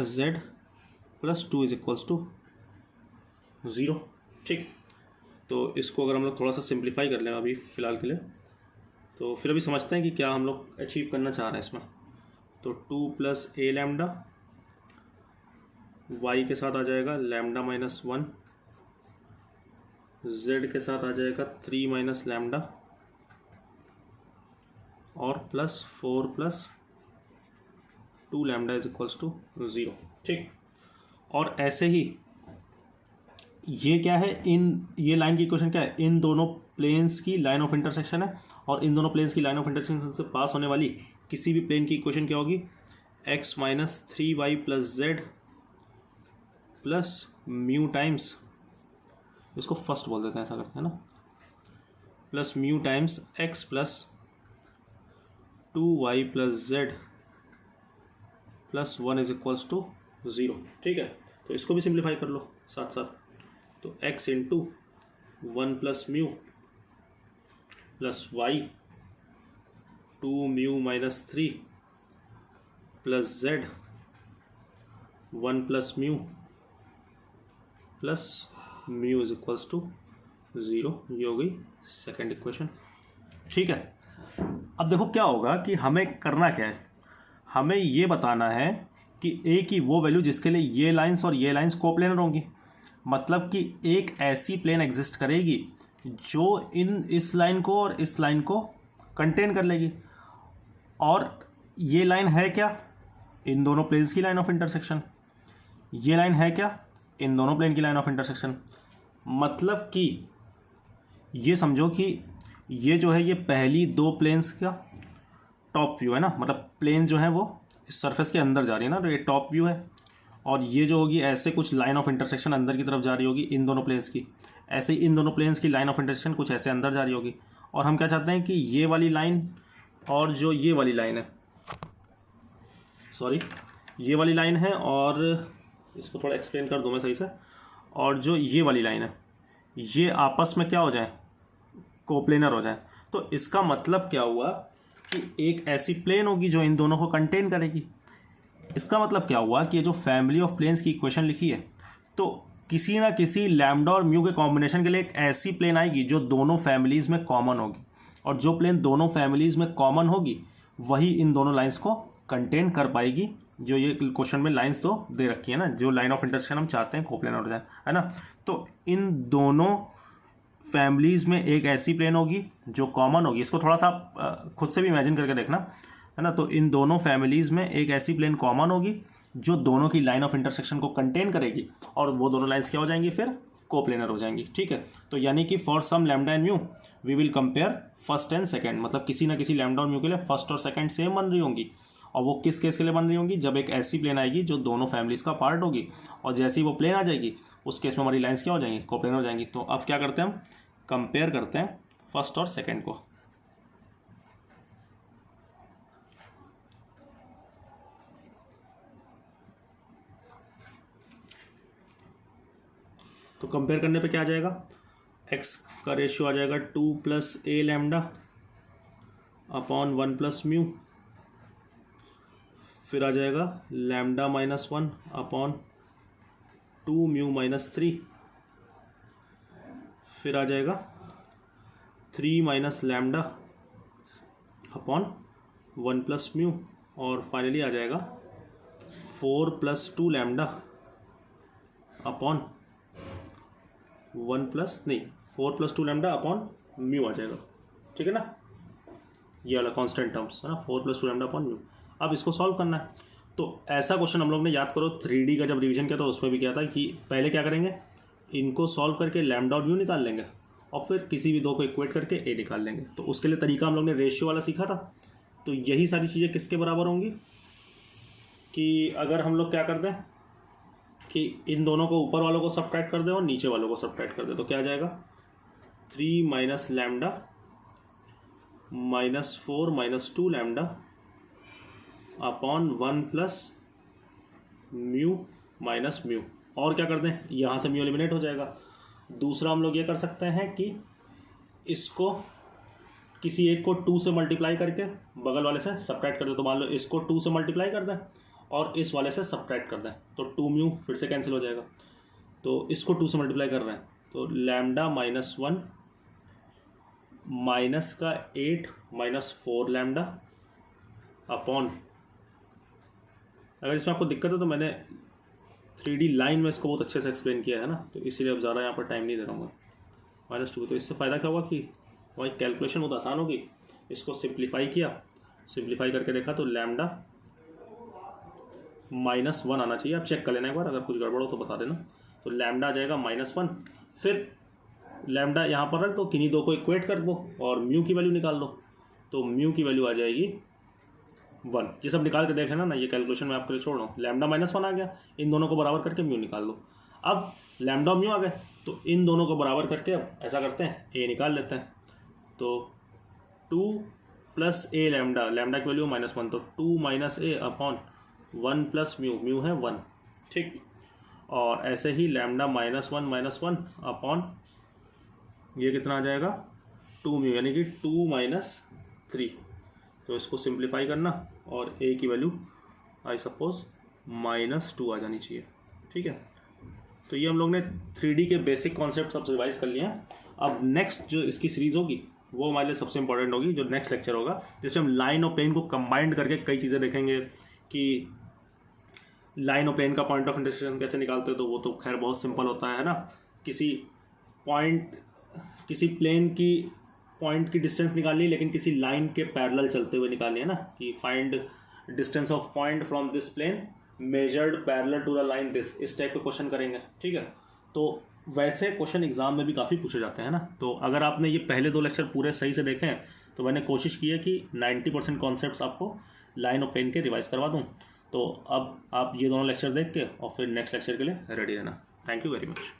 z + 2 = 0, ठीक। तो इसको अगर हम लोग थोड़ा सा सिंप्लीफाई कर लें अभी फ़िलहाल के लिए, तो फिर अभी समझते हैं कि क्या हम लोग अचीव करना चाह रहे हैं इसमें। तो 2 + a लैम्डा, y के साथ आ जाएगा लैम्डा -1, z के साथ आ जाएगा 3 - लैम्डा, और +4 + 2 लैम्डा = 0, ठीक। और ऐसे ही ये क्या है, ये लाइन की इक्वेशन क्या है, इन दोनों प्लेन्स की लाइन ऑफ इंटरसेक्शन है, और इन दोनों प्लेन्स की लाइन ऑफ इंटरसेक्शन से पास होने वाली किसी भी प्लेन की इक्वेशन क्या होगी, x - 3y + z + mu times, इसको फर्स्ट बोल देते हैं, ऐसा करते हैं ना, plus mu times x + 2y + z + 1 = 0, ठीक है। तो इसको भी सिंप्लीफाई कर लो साथ साथ। तो x × 1 + mu + y 2 μ - 3 + z 1 + mu + mu = 0। ये हो गई सेकेंड इक्वेशन, ठीक है। अब देखो क्या होगा कि हमें करना क्या है, हमें ये बताना है कि ए की वो वैल्यू जिसके लिए ये लाइंस और ये लाइंस कोप्लेनर होंगी, मतलब कि एक ऐसी प्लेन एग्जिस्ट करेगी जो इस लाइन को और इस लाइन को कंटेन कर लेगी। और ये लाइन है क्या, इन दोनों प्लेन्स की लाइन ऑफ इंटरसेक्शन। ये लाइन है क्या, इन दोनों प्लेन की लाइन ऑफ इंटरसेक्शन। मतलब कि ये समझो कि ये जो है ये पहली दो प्लेन्स का टॉप व्यू है ना, मतलब प्लेन जो है वो सरफेस के अंदर जा रही है ना, तो ये टॉप व्यू है। और ये जो होगी ऐसे कुछ लाइन ऑफ इंटरसेक्शन अंदर की तरफ जा रही होगी इन दोनों प्लेन्स की, ऐसे ही इन दोनों प्लेन्स की लाइन ऑफ इंटरसेक्शन कुछ ऐसे अंदर जा रही होगी। और हम क्या चाहते हैं कि ये वाली लाइन और जो ये वाली लाइन है, सॉरी ये वाली लाइन है, और इसको थोड़ा एक्सप्लेन कर दूँ मैं सही से, और जो ये वाली लाइन है ये आपस में क्या हो जाए, कोप्लेनर हो जाए। तो इसका मतलब क्या हुआ कि एक ऐसी प्लेन होगी जो इन दोनों को कंटेन करेगी। इसका मतलब क्या हुआ कि ये जो फैमिली ऑफ प्लेन्स की इक्वेशन लिखी है, तो किसी ना किसी लैम्डा और म्यू के कॉम्बिनेशन के लिए एक ऐसी प्लेन आएगी जो दोनों फैमिलीज़ में कॉमन होगी, और जो प्लेन दोनों फैमिलीज़ में कॉमन होगी वही इन दोनों लाइंस को कंटेन कर पाएगी। जो ये क्वेश्चन में लाइंस तो दे रखी है ना, जो लाइन ऑफ इंटरसेक्शन हम चाहते हैं कोप्लेनर हो जाए, है ना। तो इन दोनों फैमिलीज़ में एक ऐसी प्लेन होगी जो कॉमन होगी। इसको थोड़ा सा आप खुद से भी इमेजिन करके देखना, है ना। तो इन दोनों फैमिलीज़ में एक ऐसी प्लेन कॉमन होगी जो दोनों की लाइन ऑफ इंटरसेक्शन को कंटेन करेगी, और वो दोनों लाइंस क्या हो जाएंगी, फिर कोप्लेनर हो जाएंगी, ठीक है। तो यानी कि for some lambda and mu we will compare first and second, मतलब किसी ना किसी लैम्डा और म्यू के लिए फर्स्ट और सेकंड सेम बन रही होंगी। और वो किस केस के लिए बन रही होंगी, जब एक ऐसी प्लेन आएगी जो दोनों फैमिलीज़ का पार्ट होगी, और जैसे ही वो प्लेन आ जाएगी उस केस में हमारी लाइंस क्या हो जाएंगी, कोप्लेनर हो जाएंगी। तो अब क्या करते हैं, हम कंपेयर करते हैं फर्स्ट और सेकंड को। तो कंपेयर करने पे क्या आ जाएगा, x का रेशियो आ जाएगा 2 plus A lambda upon 1 plus mu, फिर आ जाएगा lambda minus 1 upon 2 mu minus 3, फिर आ जाएगा 3 minus lambda upon 1 plus mu, और फाइनली आ जाएगा 4 plus 2 lambda upon 4 plus 2 lambda upon mu आ जाएगा, ठीक है ना। ये वाला कांस्टेंट टर्म्स है ना, 4 प्लस 2 लैम्डा अपॉन म्यू। अब इसको सॉल्व करना है। तो ऐसा क्वेश्चन हम लोग ने, याद करो 3D का जब रिवीजन किया था उसमें भी किया था कि पहले क्या करेंगे, इनको सॉल्व करके लैम्डा और म्यू निकाल लेंगे, और फिर किसी भी दो को इक्वेट करके ए निकाल लेंगे। तो उसके लिए तरीका हम लोग ने रेशियो वाला सीखा था। तो यही सारी चीज़ें किसके बराबर होंगी, कि अगर हम लोग क्या करते हैं कि इन दोनों को ऊपर वालों को सब्ट्रैक्ट कर दे और नीचे वालों को सब्ट्रैक्ट कर दे, तो क्या आ जाएगा 3 minus lambda minus 4 minus 2 lambda upon 1 plus mu minus mu. और क्या कर दें, यहाँ से म्यू एलिमिनेट हो जाएगा। दूसरा हम लोग ये कर सकते हैं कि इसको किसी एक को 2 से मल्टीप्लाई करके बगल वाले से सब्ट्रैक्ट कर दें। तो मान लो इसको 2 से मल्टीप्लाई कर दें और इस वाले से सब्ट्रैक्ट कर दें, तो 2 म्यू फिर से कैंसिल हो जाएगा। तो इसको 2 से मल्टीप्लाई कर रहे हैं, तो लैम्डा माइनस 1 माइनस का 8 माइनस 4 लैम्डा अपॉन, अगर इसमें आपको दिक्कत है तो मैंने 3D लाइन में इसको बहुत अच्छे से एक्सप्लेन किया है ना, तो इसीलिए अब ज़्यादा यहाँ पर टाइम नहीं दे रहा हूँ मैं। -2, तो इससे फ़ायदा क्या हुआ कि हमारी कैलकुलेशन बहुत आसान होगी। इसको सिंप्लीफाई किया, सिंप्लीफाई करके देखा तो लैम्डा -1 आना चाहिए। आप चेक कर लेना एक बार, अगर कुछ गड़बड़ हो तो बता देना। तो लैम्डा आ जाएगा -1, फिर लैम्डा यहाँ पर रख दो, किन्हीं दो को इक्वेट कर दो और म्यू की वैल्यू निकाल दो। तो म्यू की वैल्यू आ जाएगी 1। ये सब निकाल के देख लेना ना, ये कैलकुलेशन मैं आपके लिए छोड़ रहा हूँ। लैम्डा -1 आ गया, इन दोनों को बराबर करके म्यू निकाल दो। अब लैम्डा म्यू आ गए, तो इन दोनों को बराबर करके अब ऐसा करते हैं, ए निकाल लेते हैं। तो 2 प्लस ए लैम्डा, लैम्डा की वैल्यू -1, तो 2 माइनस ए अपॉन 1 प्लस म्यू, म्यू है 1, ठीक। और ऐसे ही लैम्डा -1 अपॉन ये कितना आ जाएगा 2 म्यू, यानी कि 2 माइनस 3। तो इसको सिंप्लीफाई करना और ए की वैल्यू आई सपोज -2 आ जानी चाहिए, ठीक है। तो ये हम लोग ने 3D के बेसिक कॉन्सेप्ट सब रिवाइज कर लिए हैं। अब नेक्स्ट जो इसकी सीरीज़ होगी वो हमारे लिए सबसे इंपॉर्टेंट होगी, जो नेक्स्ट लेक्चर होगा, जिसमें हम लाइन और प्लेन को कंबाइंड करके कई चीज़ें देखेंगे कि लाइन और प्लेन का पॉइंट ऑफ इंटरसेक्शन कैसे निकालते हैं। तो वो तो खैर बहुत सिंपल होता है ना, किसी प्लेन की पॉइंट की डिस्टेंस निकालनी है, लेकिन किसी लाइन के पैरेलल चलते हुए निकालनी है ना, कि find distance of point from this plane measured parallel to the line this, इस टाइप के क्वेश्चन करेंगे, ठीक है। तो वैसे क्वेश्चन एग्जाम में भी काफ़ी पूछे जाते हैं ना, तो अगर आपने ये पहले 2 लेक्चर पूरे सही से देखे हैं तो मैंने कोशिश की है कि 90% कॉन्सेप्ट्स आपको लाइन और पेन के रिवाइज करवा दूँ। तो अब आप ये दोनों लेक्चर देख के और फिर नेक्स्ट लेक्चर के लिए रेडी रहना। Thank you very much.